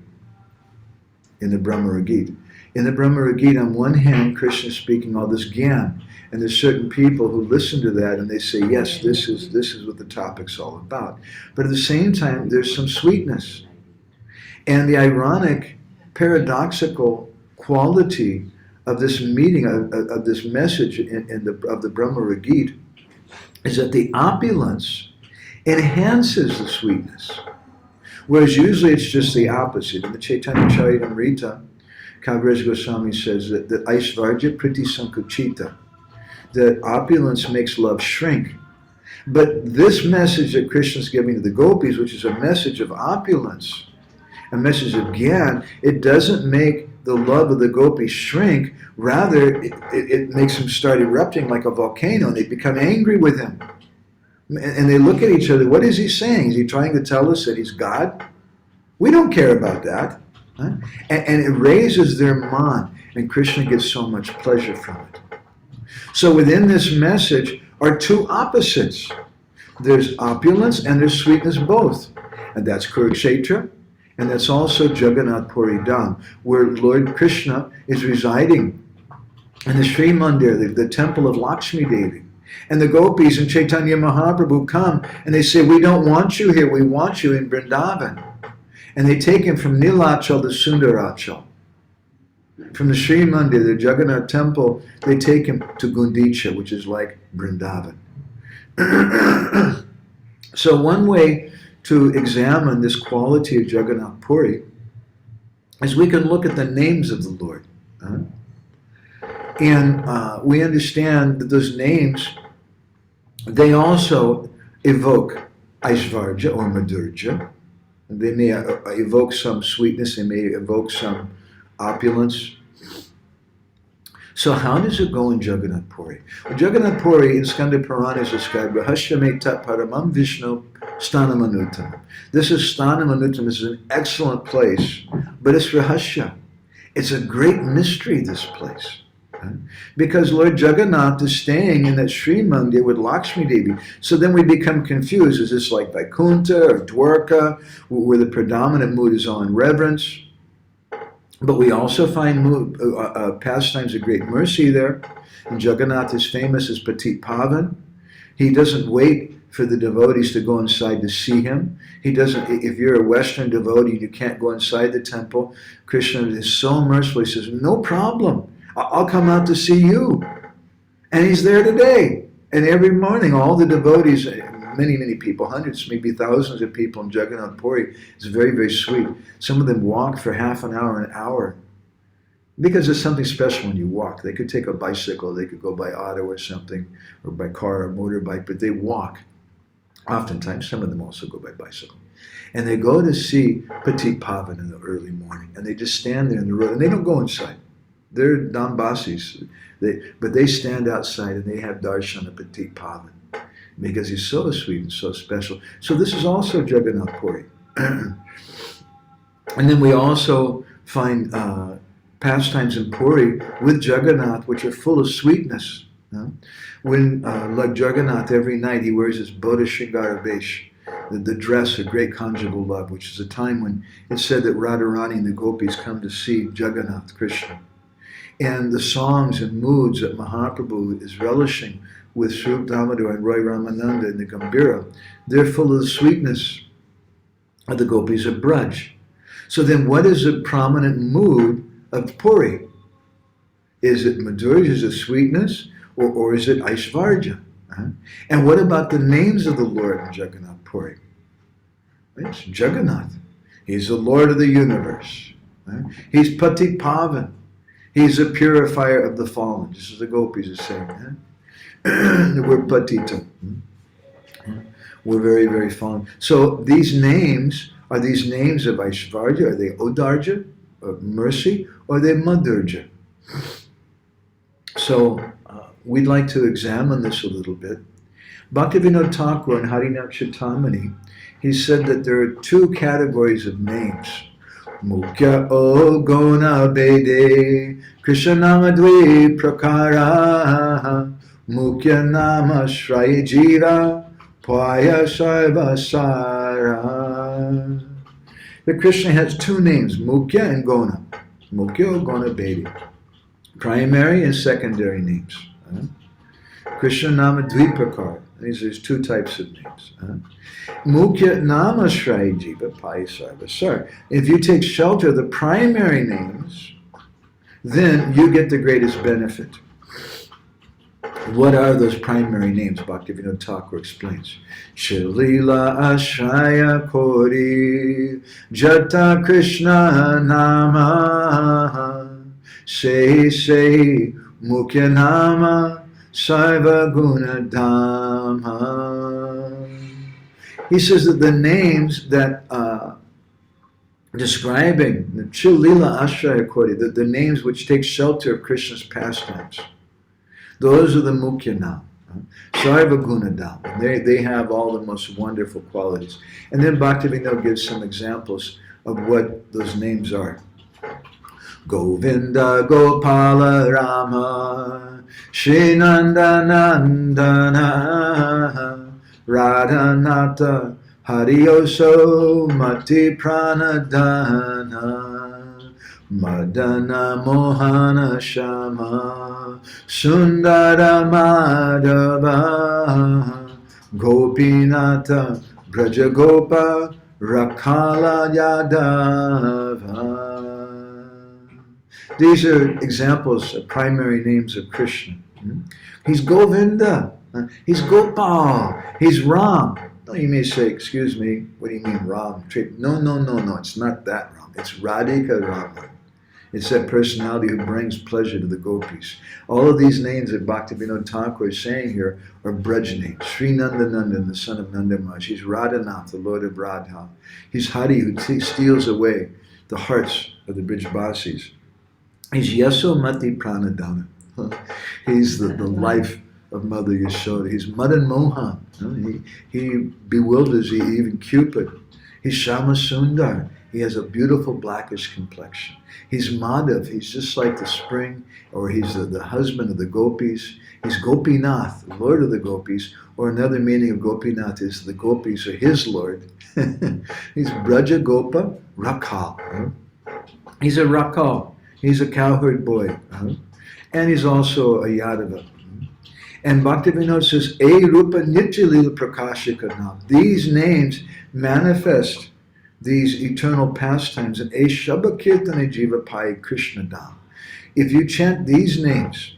Speaker 1: in the Bhramara-gita. In the Bhramara-gita, on one hand, Krishna is speaking all this gyan, and there's certain people who listen to that and they say, yes, this is what the topic's all about. But at the same time, there's some sweetness. And the ironic, paradoxical quality of this meeting, of this message of the Bhramara-gita, is that the opulence enhances the sweetness. Whereas usually it's just the opposite. In the Chaitanya Charitamrita, Kaviraj Goswami says that Aishvarja Priti Sankuchita, that opulence makes love shrink. But this message that Krishna is giving to the gopis, which is a message of opulence, a message of gyan, it doesn't make the love of the gopis shrink. Rather, it makes them start erupting like a volcano, and they become angry with him. And they look at each other. What is he saying? Is he trying to tell us that he's God? We don't care about that. Huh? And it raises their man, and Krishna gets so much pleasure from it. So within this message are two opposites. There's opulence and there's sweetness both. And that's Kurukshetra, and that's also Jagannath Puri Dham, where Lord Krishna is residing in the Sri Mandir, the temple of Lakshmi Devi. And the gopis and Chaitanya Mahaprabhu come and they say, we don't want you here, we want you in Vrindavan. And they take him from Nilachal to Sundarachal. From the Sri Mandir, the Jagannath temple, they take him to Gundicha, which is like Vrindavan. So one way to examine this quality of Jagannath Puri is we can look at the names of the Lord. And we understand that those names, they also evoke Aishvarja or Madhurja. They may evoke some sweetness, they may evoke some opulence. So how does it go in Jagannath Puri? Well, Jagannath Puri in Skanda Purana is described, Rahasya Tat Paramam Vishnu Stanamanutam. This is Stanamanutam. This is an excellent place, but it's Rahasya. It's a great mystery, this place. Because Lord Jagannath is staying in that Sri Mandir with Lakshmi Devi. So then we become confused. Is this like Vaikuntha or Dwarka, where the predominant mood is on reverence? But we also find pastimes of great mercy there. And Jagannath is famous as Patit Pavan. He doesn't wait for the devotees to go inside to see him. He doesn't, if you're a Western devotee, you can't go inside the temple. Krishna is so merciful. He says, no problem. I'll come out to see you. And he's there today. And every morning, all the devotees, many, many people, hundreds, maybe thousands of people in Jagannath Puri, it's very, very sweet. Some of them walk for half an hour. Because there's something special when you walk. They could take a bicycle, they could go by auto or something, or by car or motorbike, but they walk. Oftentimes, some of them also go by bicycle. And they go to see Patit Pavan in the early morning. And they just stand there in the road, and they don't go inside. They're Dambasis, but they stand outside and they have darshan of Patit Pavan because he's so sweet and so special. So this is also Jagannath Puri. And then we also find pastimes in Puri with Jagannath which are full of sweetness. When, like Jagannath, every night he wears his Bodha Shringara Vesh, the dress of great conjugal love, which is a time when it's said that Radharani and the gopis come to see Jagannath Krishna. And the songs and moods that Mahaprabhu is relishing with Swarup Damodar and Roy Ramananda and the Gambhira, they're full of the sweetness of the gopis of Braj. So then what is the prominent mood of Puri? Is it Madhurya, is it sweetness, or is it Aishvarja? And what about the names of the Lord in Jagannath Puri? It's Jagannath. He's the Lord of the universe. He's Patit Pavan. He's a purifier of the fallen, just as the gopis are saying. We're patita. We're very, very fallen. So these names, are these names of Aishvarja? Are they Odarja, of mercy, or are they Madhurja? So we'd like to examine this a little bit. Bhaktivinoda Thakur in Harinath Chitamani, he said that there are two categories of names. Mukhya o gona bede Krishna nama dvi prakara Mukhya nama shraye jiva Paya sarva sara. The Krishna has two names, Mukhya and Gona. Mukhya o gona bede. Primary and secondary names. Krishna nama dvi prakara. There's two types of names. Mukhya nama shrayi jiva paya sarva sara. If you take shelter of the primary names, then you get the greatest benefit. What are those primary names? Bhaktivinoda Thakur explains. Shalila Ashraya Kori Jata Krishna Nama Sei Mukhya Nama Sarva Guna Dhamma. He says that the names that describing the Shalila Ashraya Kori, the names which take shelter of Krishna's pastimes, those are the Mukhya Nam. Sarva Gunadam. They have all the most wonderful qualities. And then Bhaktivinoda gives some examples of what those names are. Govinda Gopala Rama Srinanda Nandana Radhanata Harioso Mati Pranadana Madana Mohana Shama Sundara Madhava Gopinata Brajagopa Rakala Yadava. These are examples of primary names of Krishna. He's Govinda. He's Gopal. He's Ram. No, you may say, excuse me, what do you mean Ram? No, it's not that Ram. It's Radhika Rama. It's that personality who brings pleasure to the gopis. All of these names that Bhaktivinoda Thakur is saying here are Braj names. Sri Nandanandan, the son of Nanda Maharaj. He's Radhanath, the Lord of Radha. He's Hari, who steals away the hearts of the Brijbasis. He's Yasomati Pranadana. He's the life of Mother Yashoda. He's Madan Mohan. He bewilders even Cupid. He's Shama Sundar. He has a beautiful blackish complexion. He's Madhav. He's just like the spring, or he's the husband of the gopis. He's Gopinath, the Lord of the gopis, or another meaning of Gopinath is the gopis are his Lord. He's Braja Gopa Rakal. He's a Rakal. He's a cowherd boy. And he's also a Yadava. And Bhaktivinoda says, E Rupa Nityalila Prakashika Nam. These names manifest these eternal pastimes, and E Shabha Kirtana Jiva Pai Krishna Dham. If you chant these names,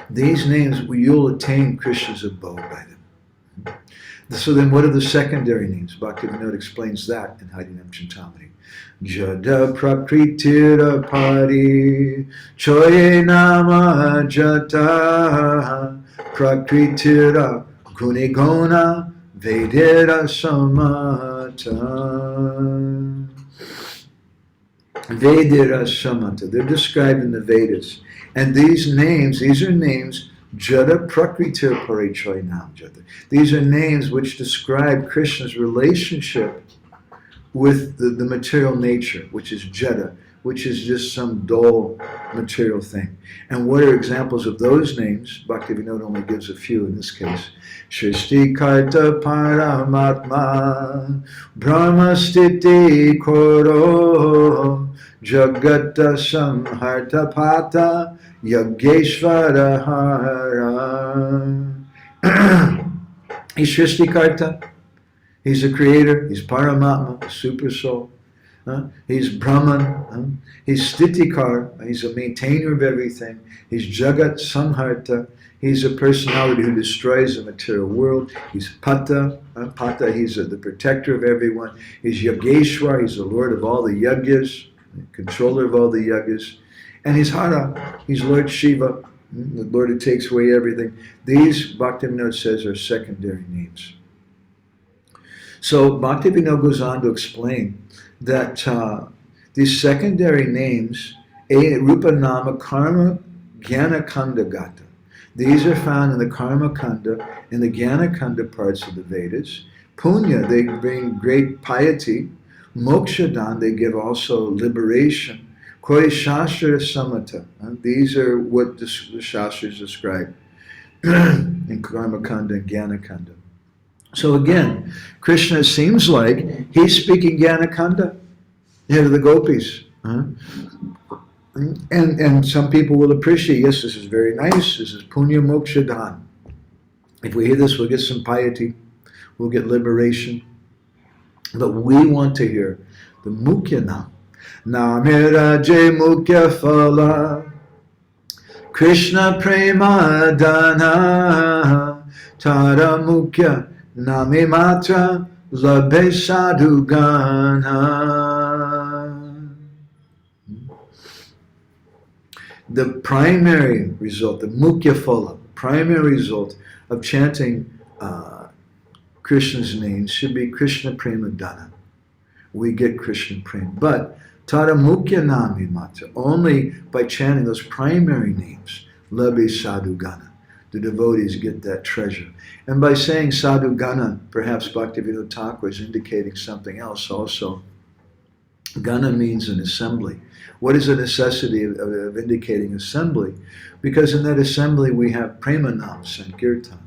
Speaker 1: you'll attain Krishna's abode by them. So then what are the secondary names? Bhaktivinoda explains that in Harinam Chintamani. Jada Prakritira Pari Choye Nama Jata Prakritira Gunigona Vedera Samata. Vedera Samata. They're described in the Vedas. And these are names, Jada Prakritir Parichoy Nam Jada. These are names which describe Krishna's relationship with the material nature, which is Jada, which is just some dull material thing. And what are examples of those names? Bhaktivinoda only gives a few in this case. Shristi Karta Paramatma Brahmastiti Koro Jagata Samharta Pata Yageshvara Hara. He's Shristi Karta. He's a creator. He's Paramatma, the super soul. He's Brahman. He's Stitikar. He's a maintainer of everything. He's Jagat Samharta. He's a personality who destroys the material world. He's Pata. Pata, he's the protector of everyone. He's Yageshwar. He's the lord of all the yagyas, the controller of all the yagyas. And he's Hara. He's Lord Shiva, the Lord who takes away everything. These, Bhaktivinoda says, are secondary names. So Bhaktivinoda goes on to explain that these secondary names, Rupa Nama Karma Jnana Kanda Gata. These are found in the Karma Kanda and the Jnana Kanda parts of the Vedas. Punya, they bring great piety. Mokshadan, they give also liberation. Koi Shastra Samata. These are what the Shastras describe in Karma Kanda and Jnana Kanda. So again, Krishna seems like he's speaking Jnana Kanda to the gopis. And some people will appreciate, yes, this is very nice. This is Punya Moksha Dan. If we hear this, we'll get some piety. We'll get liberation. But we want to hear the Mukhya Nam. Namiraje Mukhya Phala Krishna Prema Dana Tara Mukhya Nami Matra Labhe Sadhugana. The primary result, the Mukhya Phala, primary result of chanting Krishna's name should be Krishna Prema Dana. We get Krishna Prema. But Tara Mukhya Nami Matra, only by chanting those primary names, Labhe Sadhugana, the devotees get that treasure. And by saying Sadhugana, perhaps Bhaktivinoda Thakur is indicating something else also. Gana means an assembly. What is the necessity of indicating assembly? Because in that assembly we have Premanam Sankirtan.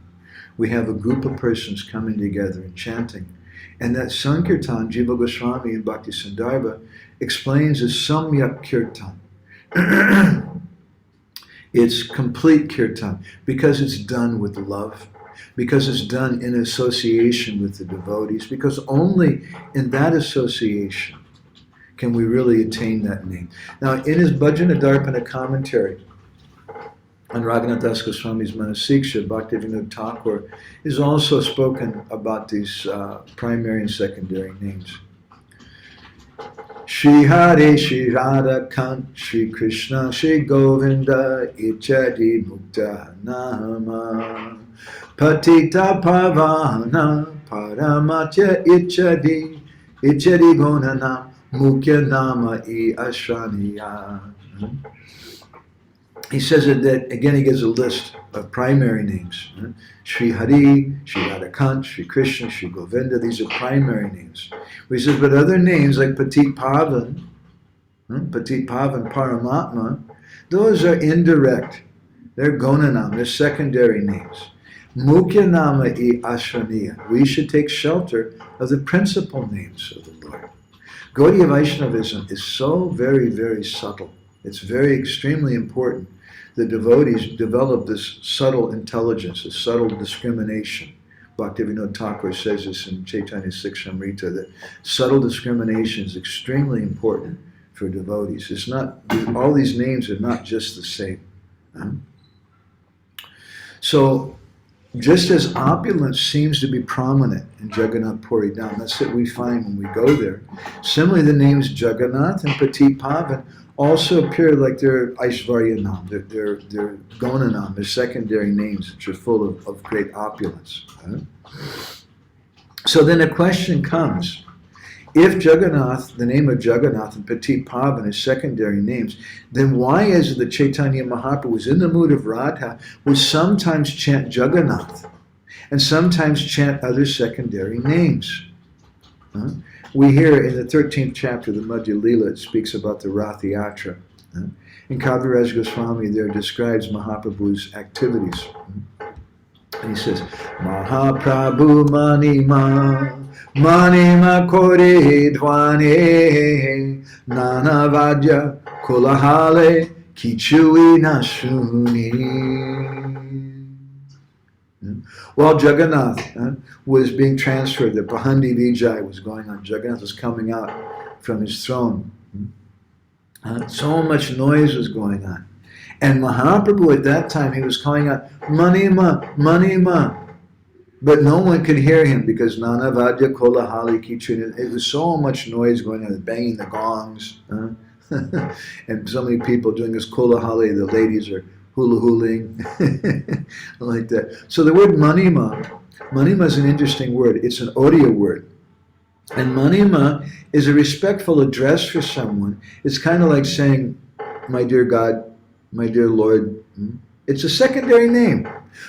Speaker 1: We have a group of persons coming together and chanting. And that Sankirtan, Jiva Goswami and Bhakti Sandarbha explains as Samyak Kirtan. It's complete Kirtan because it's done with love, because it's done in association with the devotees, because only in that association can we really attain that name. Now, in his Bhajana Darpana commentary on Raghunath Das Goswami's Manasiksha, Bhaktivinoda Thakur is also spoken about these primary and secondary names. Shri Hare, Shri Radha Kant, Shri Krishna, Shri Govinda, Ichadi Mukta Nama, Patita Pavana, Paramatya Ichadi, Ichadi Gonana, Mukhya Nama I Ashraniya. He says that, again, he gives a list of primary names. Shri Hari, Shri Radhakant, Shri Krishna, Shri Govinda, these are primary names. He says, but other names like Patit Pavan, Paramatma, those are indirect. They're Gonanam, they're secondary names. Mukhya Nama I Ashraniya. We should take shelter of the principal names of the Lord. Gaudiya Vaishnavism is so very, very subtle. It's very extremely important. The devotees develop this subtle intelligence, this subtle discrimination. Bhaktivinoda Thakur says this in Chaitanya Sikshamrita, that subtle discrimination is extremely important for devotees. It's not, all these names are not just the same. So, just as opulence seems to be prominent in Jagannath Puri Dham, that's what we find when we go there. Similarly, the names Jagannath and Patit Pavan also appear like they're Aishvaryanam, they're Gonanam, they're secondary names which are full of great opulence. So then a question comes, if Jagannath, the name of Jagannath and Patit Pavan is secondary names, then why is it that Chaitanya Mahaprabhu was in the mood of Radha, would sometimes chant Jagannath and sometimes chant other secondary names? We hear in the 13th chapter of the Madhya Lila, it speaks about the Rath Yatra. And Kaviraj Goswami there describes Mahaprabhu's activities. And he says, Mahaprabhu Manima, Manima Kore Dvane, Nanavadya Kolahale, Kichui Nashuni. While Jagannath was being transferred, the Pahandi Vijay was going on. Jagannath was coming out from his throne. So much noise was going on. And Mahaprabhu at that time, he was calling out, Manima, Manima. But no one could hear him because Nanavadya Kolahali Kichui. It was so much noise going on, banging the gongs. And so many people doing this Kolahali, the ladies are hula-hooling, like that. So the word Manima is an interesting word. It's an Odia word. And Manima is a respectful address for someone. It's kind of like saying, my dear God, my dear Lord. It's a secondary name.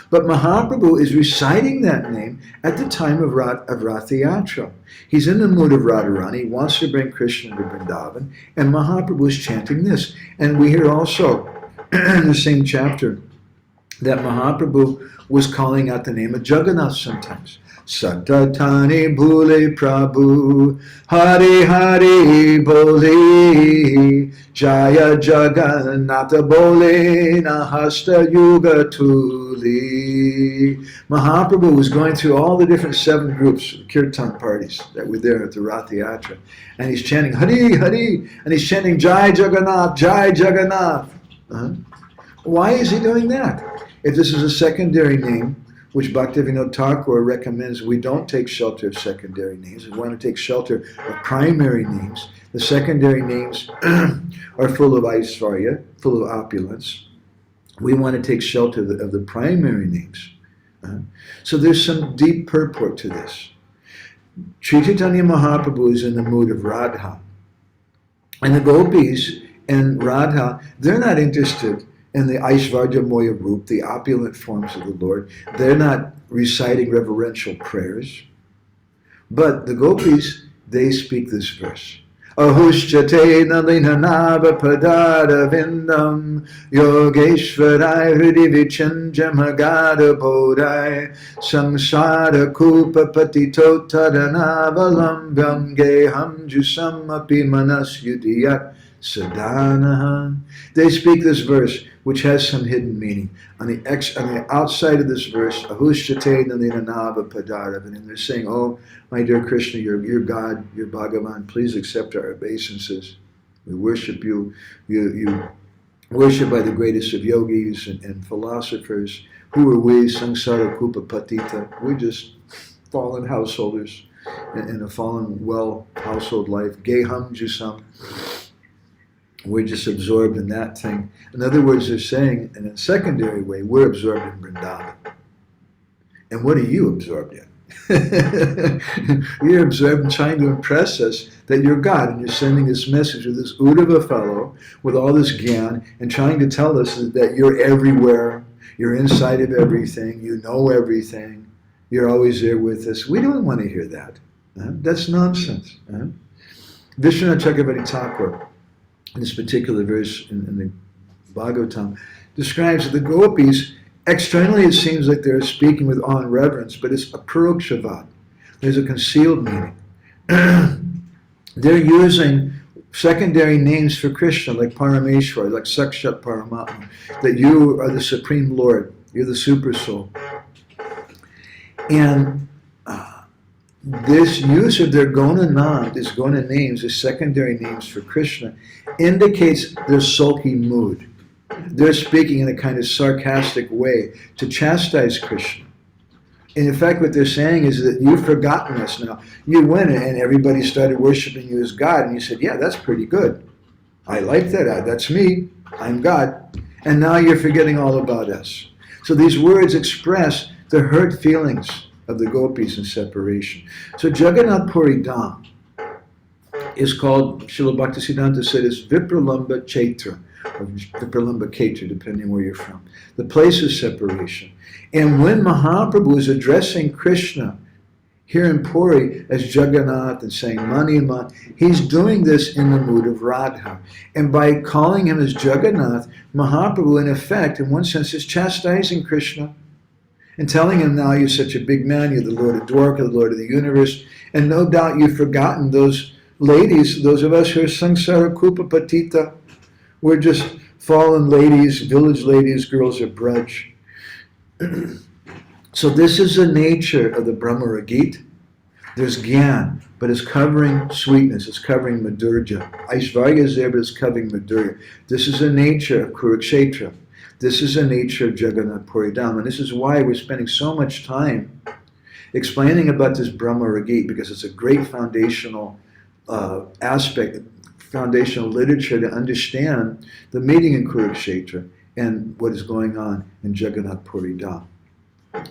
Speaker 1: But Mahaprabhu is reciting that name at the time of Rath Yatra. He's in the mood of Radharani. He wants to bring Krishna to Vrindavan. And Mahaprabhu is chanting this. And we hear also in the same chapter that Mahaprabhu was calling out the name of Jagannath sometimes. Satatani Bhule Prabhu, Hari Hari Bole, Jaya Jagannatha Bole, Nahasta Yuga Tuli. Mahaprabhu was going through all the different 7 groups of kirtan parties that were there at the Rath Yatra, and he's chanting Hari Hari, and he's chanting Jai Jagannath, Jai Jagannath. Why is he doing that? If this is a secondary name, which Bhaktivinoda Thakur recommends we don't take shelter of secondary names. We want to take shelter of primary names. The secondary names are full of Aishvarya, full of opulence. We want to take shelter of the primary names. So there's some deep purport to this. Sri Chaitanya Mahaprabhu is in the mood of Radha. And the gopis and Radha, they're not interested in the Aishvarya Moya Roop, the opulent forms of the Lord. They're not reciting reverential prayers. But the gopis, they speak this verse. Ahushchate nalinanava padada vindam yogeshvarai hridi vichanjamagada bodhai samsara kupa patito tadanavalambyam geham jusam api manas yudiyat sadhanaha. They speak this verse, which has some hidden meaning. On the outside of this verse, Ahushchate nalinanava padada, and they're saying, oh, my dear Krishna, you're God, you're Bhagavan, please accept our obeisances. We worship you. You worship by the greatest of yogis and philosophers. Who are we, samsara kupa patita? We're just fallen householders in a fallen, well household life. Geham jusam. We're just absorbed in that thing. In other words, they're saying, in a secondary way, we're absorbed in Vrindavan. And what are you absorbed in? You're absorbed in trying to impress us that you're God, and you're sending this message with this Uddhava fellow with all this gyan and trying to tell us that you're everywhere, you're inside of everything, you know everything, you're always there with us. We don't want to hear that. That's nonsense. Vishwanath Chakravarti Thakur, in this particular verse in the Bhagavatam, describes that the gopis, externally it seems like they're speaking with awe and reverence, but it's a parokshavad. There's a concealed meaning. They're using secondary names for Krishna, like Parameshwar, like Sakshat Paramatma, that you are the Supreme Lord, you're the Super Soul. And this use of their Gonanand, these Gona names, these secondary names for Krishna, indicates their sulky mood. They're speaking in a kind of sarcastic way to chastise Krishna. And in fact, what they're saying is that you've forgotten us now. You went and everybody started worshiping you as God, and you said, yeah, that's pretty good. I like that. That's me. I'm God. And now you're forgetting all about us. So these words express the hurt feelings of the gopis in separation. So Jagannath Puri Dham is called, Srila Bhaktisiddhanta said, it's Vipralamba Chaitra, or Vipralamba Ketra, depending where you're from. The place of separation. And when Mahaprabhu is addressing Krishna here in Puri as Jagannath and saying Mani Man, he's doing this in the mood of Radha. And by calling him as Jagannath, Mahaprabhu, in effect, in one sense, is chastising Krishna and telling him, now you're such a big man, you're the Lord of Dwarka, the Lord of the universe, and no doubt you've forgotten those ladies, those of us who are Sangsara Kupa Patita. We're just fallen ladies, village ladies, girls of Braj. So this is the nature of the Bhramara-gita. There's Gyan, but it's covering sweetness, it's covering Madhurya. Aishvarya is there, but it's covering Madhurya. This is the nature of Kurukshetra. This is the nature of Jagannath Puri Dham. And this is why we're spending so much time explaining about this Bhramara-gita, because it's a great foundational aspect, foundational literature to understand the meeting in Kurukshetra and what is going on in Jagannath Puri Dham.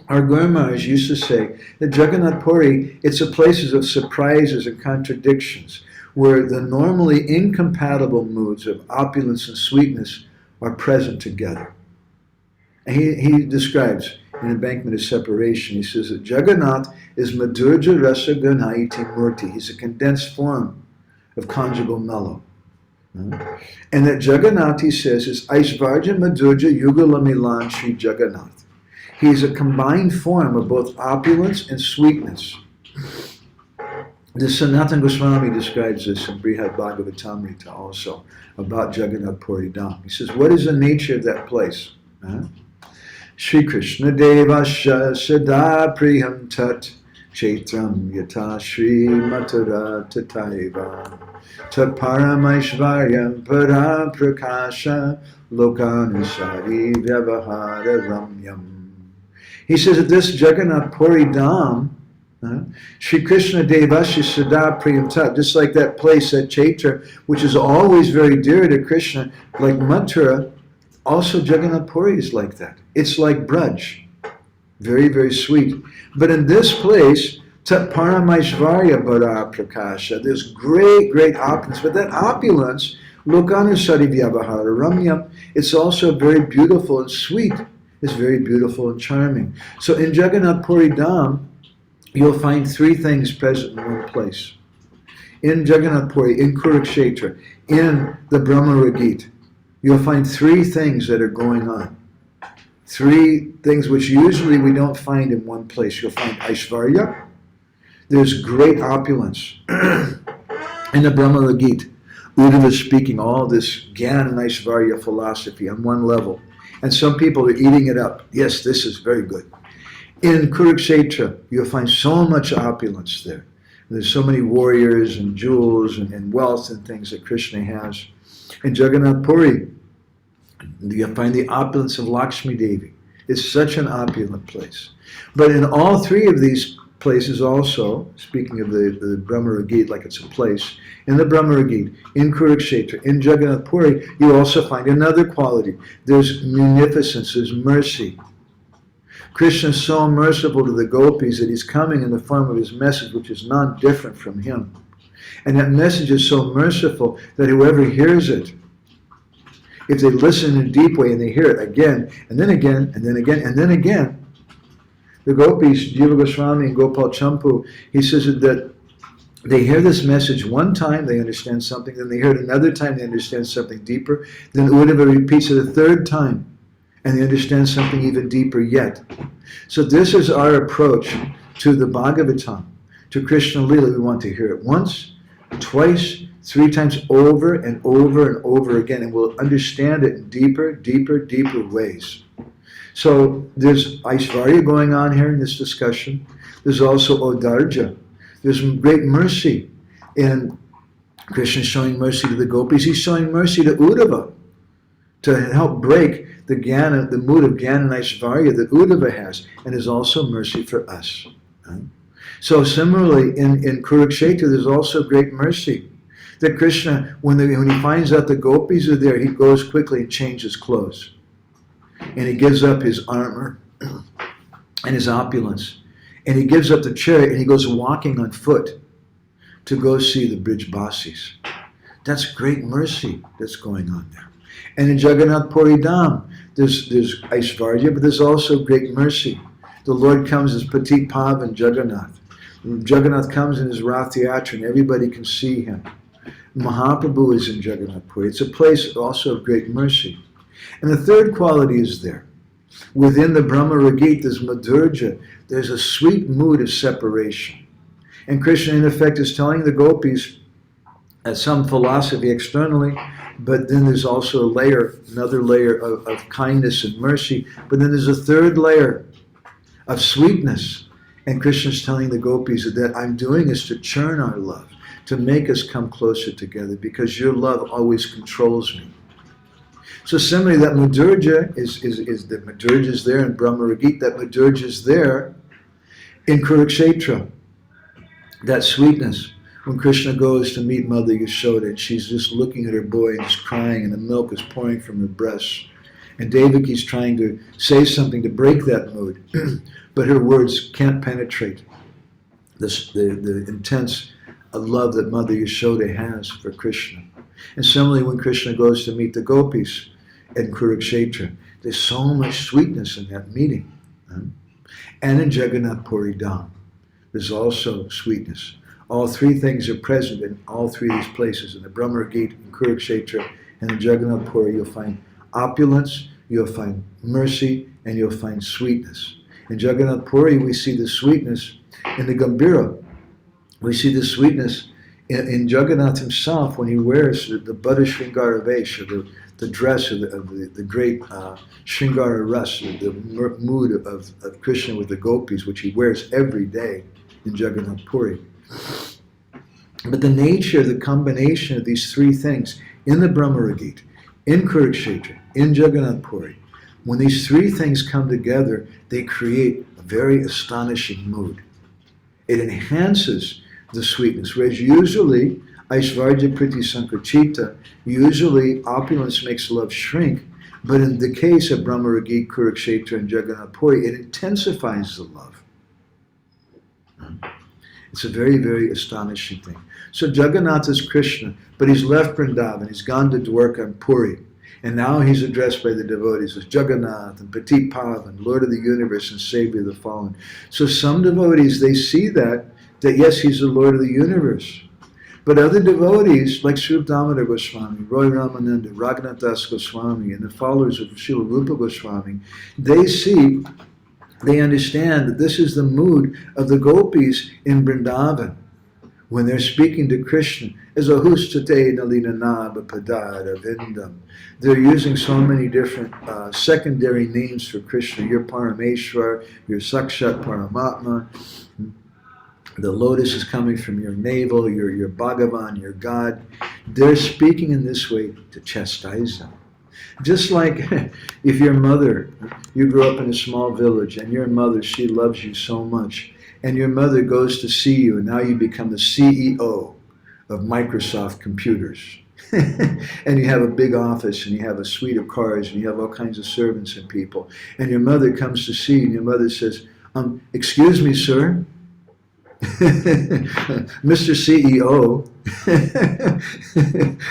Speaker 1: Our Guru Maharaj used to say that Jagannath Puri, it's a place of surprises and contradictions, where the normally incompatible moods of opulence and sweetness are present together. And he describes in Embankment of Separation, he says that Jagannath is Madhurya Rasa Ganayati Murti. He's a condensed form of conjugal mellow. And that Jagannath, he says, is Aishvarya Madhurya Yugala Milan Sri Jagannath. He's a combined form of both opulence and sweetness. The Sanatana Goswami describes this in Brihad Bhagavatamrita also about Jagannath Puri Dham. He says, what is the nature of that place? Shri Krishna Devasya Sada Priyam Tat Chaitram Yata Shri Mathura Tataiva Tat Paramaishvaryam Para Prakasha Lokanusari Vyavahara Ramyam. He says that this Jagannath Puri Dham, Shri Krishna Devasya Sada Priyam Tat, just like that place at Chaitra, which is always very dear to Krishna, like Mathura, also Jagannath Puri is like that. It's like Braj. Very, very sweet. But in this place, Tat Paramaishvarya Bara Prakasha, there's great, great opulence. But that opulence, Lokanusari Vyavahara Ramyam, it's also very beautiful and sweet. It's very beautiful and charming. So in Jagannath Puri Dham, you'll find three things present in one place. In Jagannath Puri, in Kurukshetra, in the Bhramara-gita, you'll find three things that are going on. Three things which usually we don't find in one place. You'll find Aishvarya. There's great opulence. In the Bhramara-gita, Uddhava is speaking all this Gyan and Aishvarya philosophy on one level. And some people are eating it up. Yes, this is very good. In Kurukshetra, you'll find so much opulence there. There's so many warriors and jewels and wealth and things that Krishna has. In Jagannath Puri, you'll find the opulence of Lakshmi Devi. It's such an opulent place. But in all three of these places also, speaking of the Bhramara-gita like it's a place, in the Bhramara-gita, in Kurukshetra, in Jagannath Puri, you also find another quality. There's munificence, there's mercy. Krishna is so merciful to the gopis that he's coming in the form of his message, which is not different from him. And that message is so merciful that whoever hears it, if they listen in a deep way and they hear it again, and then again, and then again, and then again, the gopis, Jiva Goswami and Gopal Champu, he says that they hear this message one time, they understand something, then they hear it another time, they understand something deeper, then Uddhava repeats it a third time, and they understand something even deeper yet. So this is our approach to the Bhagavatam, to Krishna Lila. We want to hear it once, twice, three times over and over and over again, and we'll understand it in deeper, deeper, deeper ways. So there's Aishvarya going on here in this discussion. There's also Odarja. There's great mercy. And Krishna is showing mercy to the gopis. He's showing mercy to Uddhava to help break the mood of Gyan and Aishvarya that Uddhava has. And there's also mercy for us. So similarly, in Kurukshetra, there's also great mercy. That Krishna, when he finds out the gopis are there, he goes quickly and changes clothes. And he gives up his armor and his opulence. And he gives up the chariot and he goes walking on foot to go see the Brijbasis. That's great mercy that's going on there. And in Jagannath Puri Dham, there's Aishvarya, but there's also great mercy. The Lord comes as Patik Pavan Jagannath. Jagannath comes in his Rath Yatra and everybody can see him. Mahaprabhu is in Jagannath Puri. It's a place also of great mercy. And the third quality is there. Within the Bhramara-gita, there's Madhurya. There's a sweet mood of separation. And Krishna, in effect, is telling the gopis some philosophy externally, but then there's also another layer of kindness and mercy. But then there's a third layer of sweetness. And Krishna's telling the gopis that I'm doing this to churn our love, to make us come closer together, because your love always controls me. So similarly, that Madhurya that Madhurya is there in Bhramara-gita, that Madhurya is there in Kurukshetra. That sweetness, when Krishna goes to meet Mother Yashoda, and she's just looking at her boy and just crying, and the milk is pouring from her breasts. And Devaki's trying to say something to break that mood, but her words can't penetrate the intense love that Mother Yashoda has for Krishna. And similarly, when Krishna goes to meet the gopis in Kurukshetra, there's so much sweetness in that meeting. And in Jagannath Puri Dham, there's also sweetness. All three things are present in all three of these places. In the Bhramara-gita, in Kurukshetra, and in Jagannath Puri, you'll find opulence, you'll find mercy, and you'll find sweetness. In Jagannath Puri, we see the sweetness in the Gambhira. We see the sweetness in Jagannath himself when he wears the Buddha Shringara Vesh, or the dress of the great Shringara Ras, the mood of Krishna with the gopis, which he wears every day in Jagannath Puri. But the nature, the combination of these three things in the Bhramara-gita, in Kurukshetra, in Jagannath Puri, when these three things come together, they create a very astonishing mood. It enhances the sweetness, whereas usually Aishvarya Priti Sankarchita, usually opulence makes love shrink, but in the case of Bhramara-gita, Kurukshetra, and Jagannath Puri, it intensifies the love. It's a very, very astonishing thing. So Jagannath is Krishna, but he's left Vrindavan, he's gone to Dwarka and Puri, and now he's addressed by the devotees as Jagannath and Petit Pavan, Lord of the universe and Savior of the fallen. So some devotees, they see that yes, he's the Lord of the universe. But other devotees, like Sri Damodar Goswami, Roy Ramananda, Raghunath Das Goswami, and the followers of Srila Rupa Goswami, they understand that this is the mood of the gopis in Vrindavan when they're speaking to Krishna as Ahustate Nalina Naba Padada Vindam. They're using so many different secondary names for Krishna. Your Parameshwar, your Sakshat Paramatma. The lotus is coming from your navel, your Bhagavan, your God. They're speaking in this way to chastise them. Just like if your mother, you grew up in a small village, and your mother, she loves you so much, and your mother goes to see you, and now you become the CEO of Microsoft Computers. And you have a big office, and you have a suite of cars, and you have all kinds of servants and people. And your mother comes to see you, and your mother says, excuse me, sir. Mr. CEO,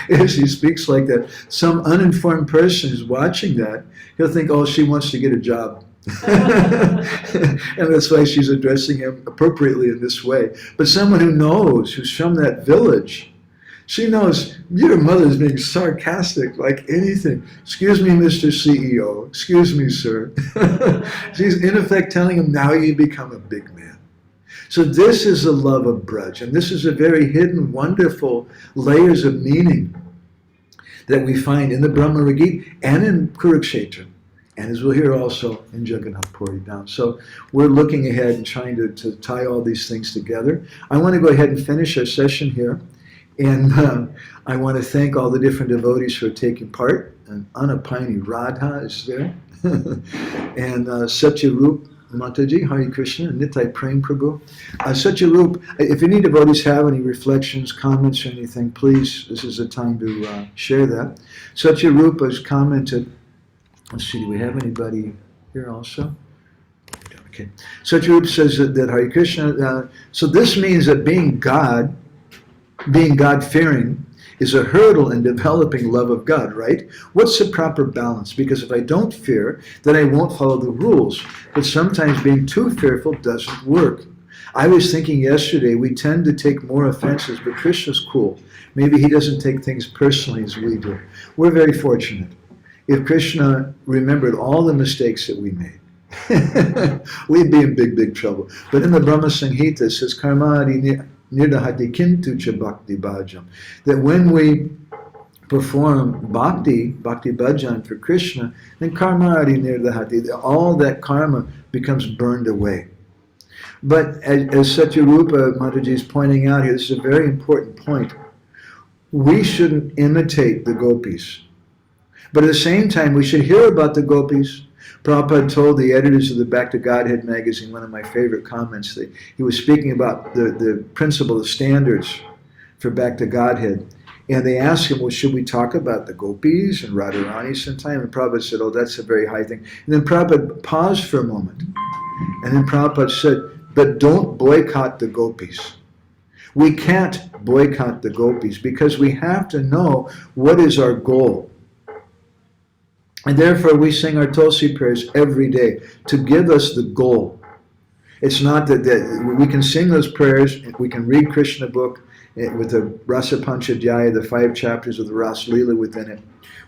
Speaker 1: if she speaks like that, some uninformed person who's watching that, he'll think, oh, she wants to get a job. And that's why she's addressing him appropriately in this way. But someone who knows, who's from that village, she knows your mother's being sarcastic like anything. Excuse me, Mr. CEO. Excuse me, sir. She's in effect telling him, now you become a big man. So this is the love of Braj, and this is a very hidden, wonderful layers of meaning that we find in the Bhramara-gita and in Kurukshetra, and as we'll hear also in Jagannath Puri down. So we're looking ahead and trying to tie all these things together. I want to go ahead and finish our session here, and I want to thank all the different devotees who are taking part. And Anapani Radha is there, and Satyarup Mataji, Hare Krishna, Nitai Prem Prabhu. Satyarup, if any devotees have any reflections, comments, or anything, please, this is the time to share that. Satyarup has commented, let's see, do we have anybody here also? Okay. Satyarup says that Hare Krishna, so this means that being God-fearing, is a hurdle in developing love of God, right? What's the proper balance? Because if I don't fear, then I won't follow the rules. But sometimes being too fearful doesn't work. I was thinking yesterday, we tend to take more offenses, but Krishna's cool. Maybe he doesn't take things personally as we do. We're very fortunate. If Krishna remembered all the mistakes that we made, we'd be in big, big trouble. But in the Brahma Samhita it says, Karmadi Nirdahati Kintu Cha Bhakti Bhajam, that when we perform bhakti bhajan for Krishna, then karmari nirdahati, all that karma becomes burned away. But as Satyarupa Mataji is pointing out here, this is a very important point. We shouldn't imitate the gopis. But at the same time, we should hear about the gopis. Prabhupada told the editors of the Back to Godhead magazine, one of my favorite comments, that he was speaking about the principle, the standards for Back to Godhead. And they asked him, well, should we talk about the gopis and Radharani sometime? And Prabhupada said, oh, that's a very high thing. And then Prabhupada paused for a moment. And then Prabhupada said, but don't boycott the gopis. We can't boycott the gopis because we have to know what is our goal. And therefore we sing our Tulsi prayers every day to give us the goal. It's not that we can sing those prayers, we can read Krishna book with the Rasa Panchadhyaya, the 5 chapters of the Ras Leela within it.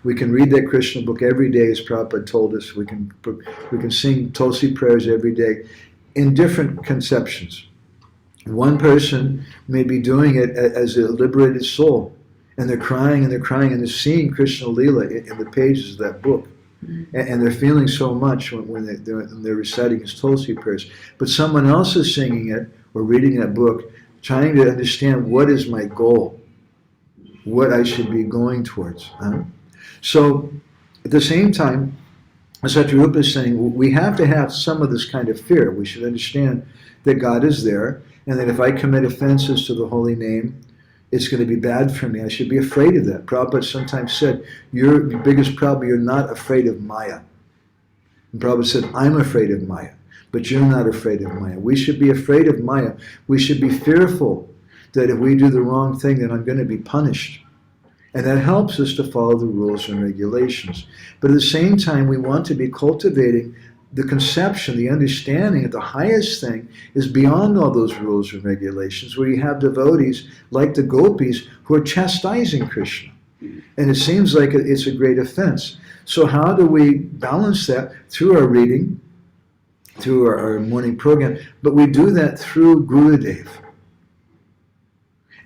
Speaker 1: We can read that Krishna book every day, as Prabhupada told us. We can sing Tulsi prayers every day in different conceptions. One person may be doing it as a liberated soul, and they're crying and they're crying and they're seeing Krishna Leela in the pages of that book. And they're feeling so much when they're reciting his Tulsi prayers. But someone else is singing it or reading that book, trying to understand what is my goal, what I should be going towards. So at the same time, as Satyarupa is saying, we have to have some of this kind of fear. We should understand that God is there, and that if I commit offenses to the holy name, it's going to be bad for me. I should be afraid of that. Prabhupada sometimes said, your biggest problem, you're not afraid of Maya. And Prabhupada said, I'm afraid of Maya, but you're not afraid of Maya. We should be afraid of Maya. We should be fearful that if we do the wrong thing, then I'm going to be punished. And that helps us to follow the rules and regulations. But at the same time, we want to be cultivating the conception, the understanding that the highest thing is beyond all those rules and regulations, where you have devotees like the gopis who are chastising Krishna. And it seems like it's a great offense. So how do we balance that? Through our reading, through our morning program, but we do that through Gurudev.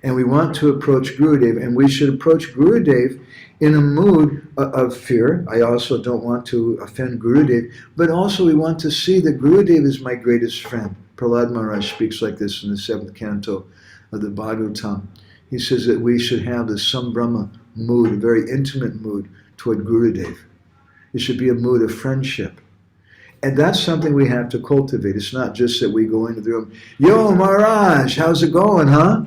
Speaker 1: And we want to approach Gurudev, and we should approach Gurudev in a mood of fear. I also don't want to offend Gurudev, but also we want to see that Gurudev is my greatest friend. Prahlad Maharaj speaks like this in the 7th canto of the Bhagavatam. He says that we should have this Sambrahma mood, a very intimate mood toward Gurudev. It should be a mood of friendship. And that's something we have to cultivate. It's not just that we go into the room, yo, Maharaj, how's it going, huh?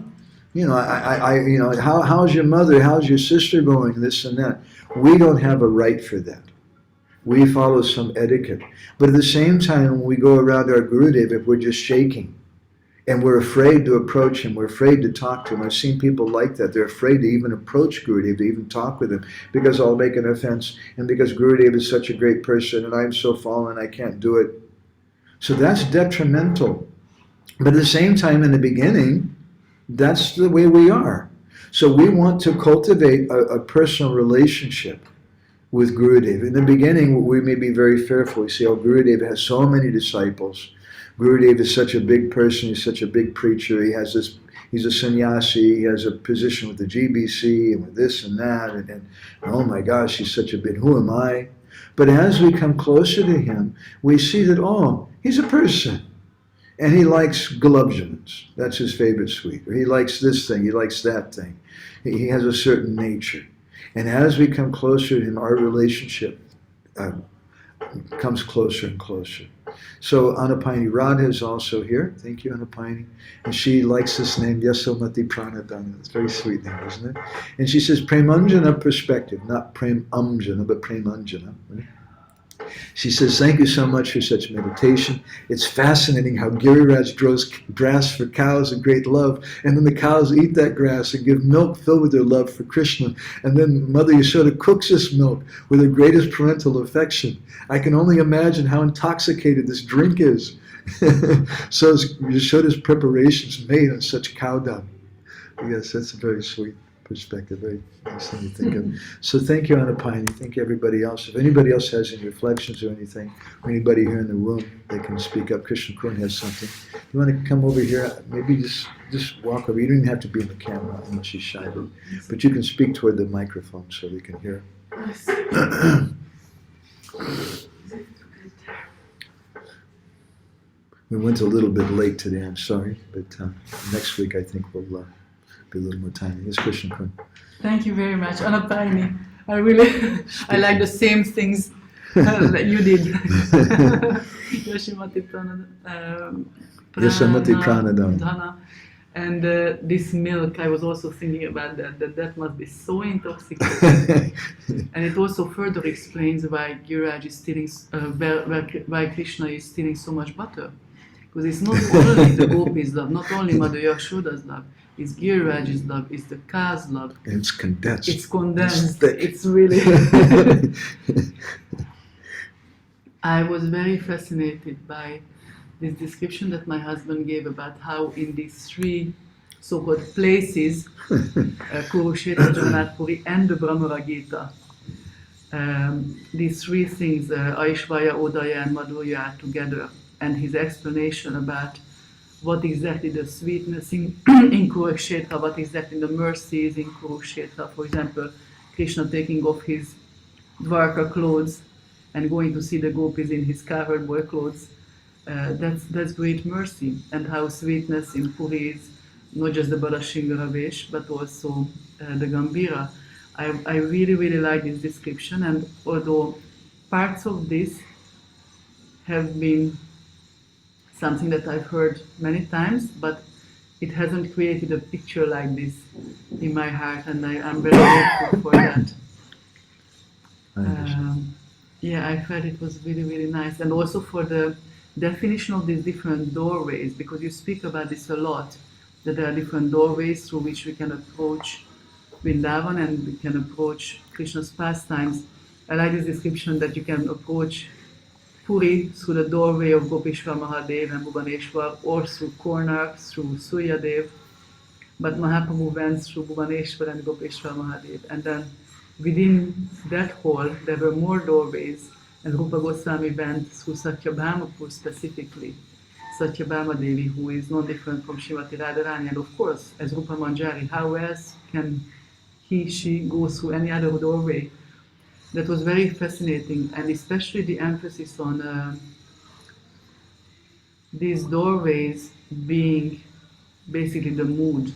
Speaker 1: How's your mother? How's your sister going? This and that. We don't have a right for that. We follow some etiquette. But at the same time, when we go around our Gurudev, if we're just shaking and we're afraid to approach him, we're afraid to talk to him. I've seen people like that. They're afraid to even approach Gurudev, to even talk with him, because I'll make an offense, and because Gurudev is such a great person and I'm so fallen, I can't do it. So that's detrimental. But at the same time, in the beginning, that's the way we are. So we want to cultivate a personal relationship with Gurudev. In the beginning, we may be very fearful. We say, oh, Gurudev has so many disciples. Gurudev is such a big person. He's such a big preacher. He's a sannyasi. He has a position with the GBC and with this and that. And oh my gosh, he's such a big, who am I? But as we come closer to him, we see that, oh, he's a person. And he likes gulab jamuns. That's his favorite sweet. Or he likes this thing. He likes that thing. He has a certain nature. And as we come closer to him, our relationship comes closer and closer. So Anapayani Radha is also here. Thank you, Anapayani. And she likes this name, Yasomati Pranadana. It's a very sweet name, isn't it? And she says, Premanjana perspective, not Prem Amjana, but Premanjana. Right? She says, thank you so much for such meditation. It's fascinating how Giriraj grows grass for cows in great love, and then the cows eat that grass and give milk filled with their love for Krishna. And then Mother Yashoda cooks this milk with her greatest parental affection. I can only imagine how intoxicated this drink is. So Yashoda's preparations made on such cow dung. Yes, that's a very sweet perspective, very nice thing to think of. So thank you, Anapayani. Thank you, everybody else. If anybody else has any reflections or anything, or anybody here in the room, they can speak up. Krishna Kun has something. You want to come over here? Maybe just walk over. You don't even have to be in the camera unless you're shy, but you can speak toward the microphone so we can hear. We went a little bit late today, I'm sorry, but next week I think we'll be a little more time. Yes, Krishna Kun.
Speaker 2: Thank you very much, Anapayani. I really, I like the same things that you did.
Speaker 1: Yashamati Pranadana.
Speaker 2: And this milk, I was also thinking about that must be so intoxicating. And it also further explains why Giriraj is stealing, why Krishna is stealing so much butter. Because it's not only the gopis' love, not only Mother Yashoda's love, it's Giriraj's love, it's the cow's love.
Speaker 1: And it's condensed.
Speaker 2: It's condensed. It's really... I was very fascinated by this description that my husband gave about how in these three so-called places, Kurukshetra, Jagannath Puri, and the Bhramara-gita, these three things, Aishvaya, Odaya, and Madhurya, are together, and his explanation about what exactly the sweetness in Kurukshetra, what exactly the mercy is in Kurukshetra. For example, Krishna taking off his Dwarka clothes and going to see the gopis in his covered boy clothes. That's great mercy, and how sweetness in Puri is not just the Balashingara Vesh, but also the Gambhira. I really, really like this description, and although parts of this have been something that I've heard many times, but it hasn't created a picture like this in my heart, and I'm very grateful for that. Yeah, I felt it was really, really nice, and also for the definition of these different doorways, because you speak about this a lot, that there are different doorways through which we can approach Vrindavan and we can approach Krishna's pastimes. I like this description that you can approach Puri through the doorway of Gopeshwar Mahadev and Bhubaneshwar, or through Kornak, through Suryadev, but Mahaprabhu went through Bhubaneshwar and Gopeshwar Mahadev, and then within that hall there were more doorways, and Rupa Goswami went through Satyabhamapur specifically, Satyabhama Devi, who is no different from Srimati Radharani, and of course, as Rupa Manjari, how else can she go through any other doorway? That was very fascinating, and especially the emphasis on these doorways being basically the mood,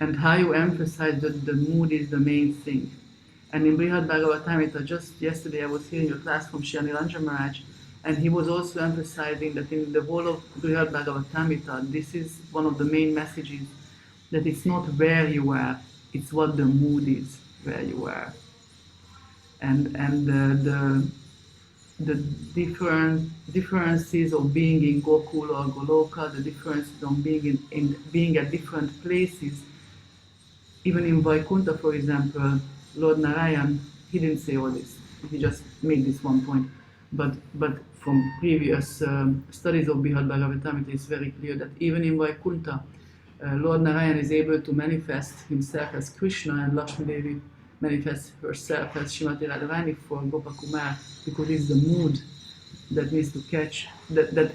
Speaker 2: and how you emphasize that the mood is the main thing. And in Brihad Bhagavatamrita, just yesterday I was hearing a class from Shri Niranjan Maharaj, and he was also emphasizing that in the whole of Brihad Bhagavatamrita, this is one of the main messages, that it's not where you are, it's what the mood is where you are. And the differences of being in Gokul or Goloka, the differences of being being at different places. Even in Vaikuntha, for example, Lord Narayan, he didn't say all this. He just made this one point. But from previous studies of Brihad Bhagavatamrita, it's very clear that even in Vaikuntha, Lord Narayan is able to manifest himself as Krishna, and Lakshmi Devi manifests herself as Srimati Radharani for Gopakumar, because it's the mood that needs to catch, that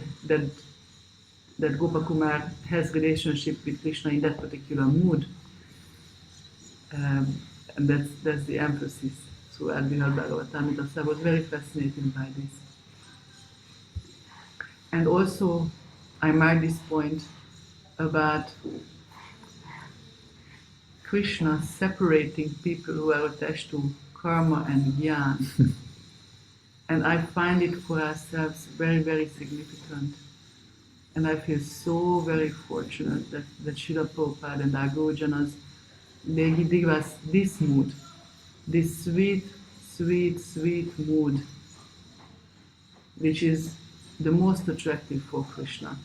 Speaker 2: Gopakumar has relationship with Krishna in that particular mood. And that's the emphasis throughout Brihad Bhagavatamrita. So I was very fascinated by this. And also, I made this point about Krishna separating people who are attached to karma and jnana. And I find it for ourselves very, very significant. And I feel so very fortunate that Srila Prabhupada and our Gurujanas, they give us this mood, this sweet, sweet, sweet mood, which is the most attractive for Krishna.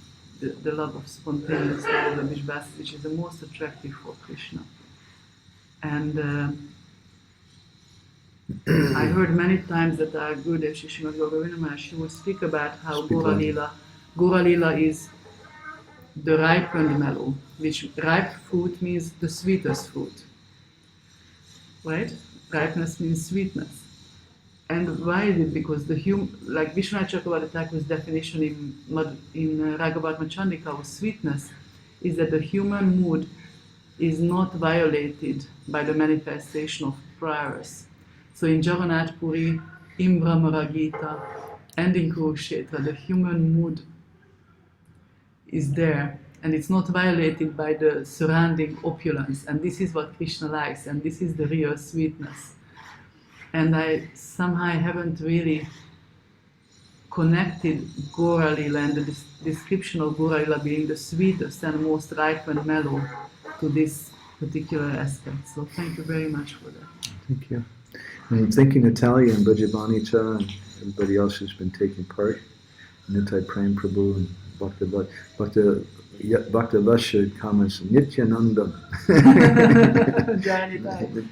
Speaker 2: The love of spontaneous love, the Vishvas, which is the most attractive for Krishna. And I heard many times that our Gurudev Shishimad Gauravinda Maharaj will speak about how Gora Lila is the ripened mellow, which ripe fruit means the sweetest fruit, right? Ripeness means sweetness. And why is it? Because like Vishwanath Chakravarti Thakur's definition in Raghavatma Chandika of sweetness is that the human mood is not violated by the manifestation of prayers. So in Jagannath Puri, in Bhramara-gita, and in Kurukshetra, the human mood is there, and it's not violated by the surrounding opulence. And this is what Krishna likes, and this is the real sweetness. And I somehow haven't really connected Gora Lila and the description of Gora Lila being the sweetest and most ripened mellow to this particular aspect. So thank you very much for that.
Speaker 1: Thank you. And thank you, Natalia and Brajabanita and everybody else who's been taking part. Nitai Prem Prabhu and Bhakta Vasha comments, Nityanandam.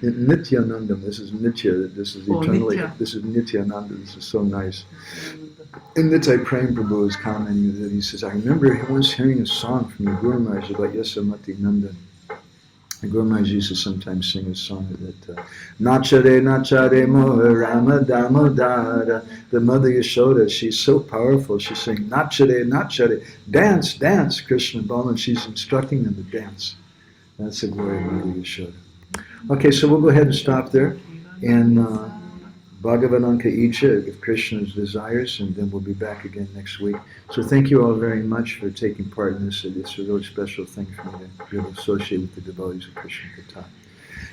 Speaker 1: Nityanandam, this is Nitya, this is eternally, this is Nityananda, this is so nice. And Nitai Prem Prabhu is commenting that he says, I remember once hearing a song from the Guru Maharaj about Yasamati Nandan. The Guru Maharaj used to sometimes sing a song that Nachare Nachare Moha Rama Damodara. The mother Yashoda, she's so powerful. She's saying Nachare Nachare, dance, dance, Krishna Balaram. She's instructing them to dance. That's the glory of Mother Yashoda. Okay, so we'll go ahead and stop there. And Bhagavananka Icha, if Krishna's desires, and then we'll be back again next week. So thank you all very much for taking part in this. It's a really special thing for me to be able to associate with the devotees of Krishna Katha.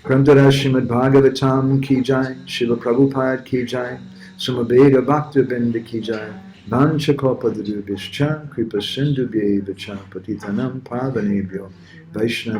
Speaker 1: Granthara Srimad Bhagavatam Ki Jai, Srila Prabhupada Ki Jai, Sumabhega Bhakta Binda Ki Jai, Vancha Kalpadurubhischa, Kripa Sindhu Bhya Patitanam Pavanebhyo, Vaishnava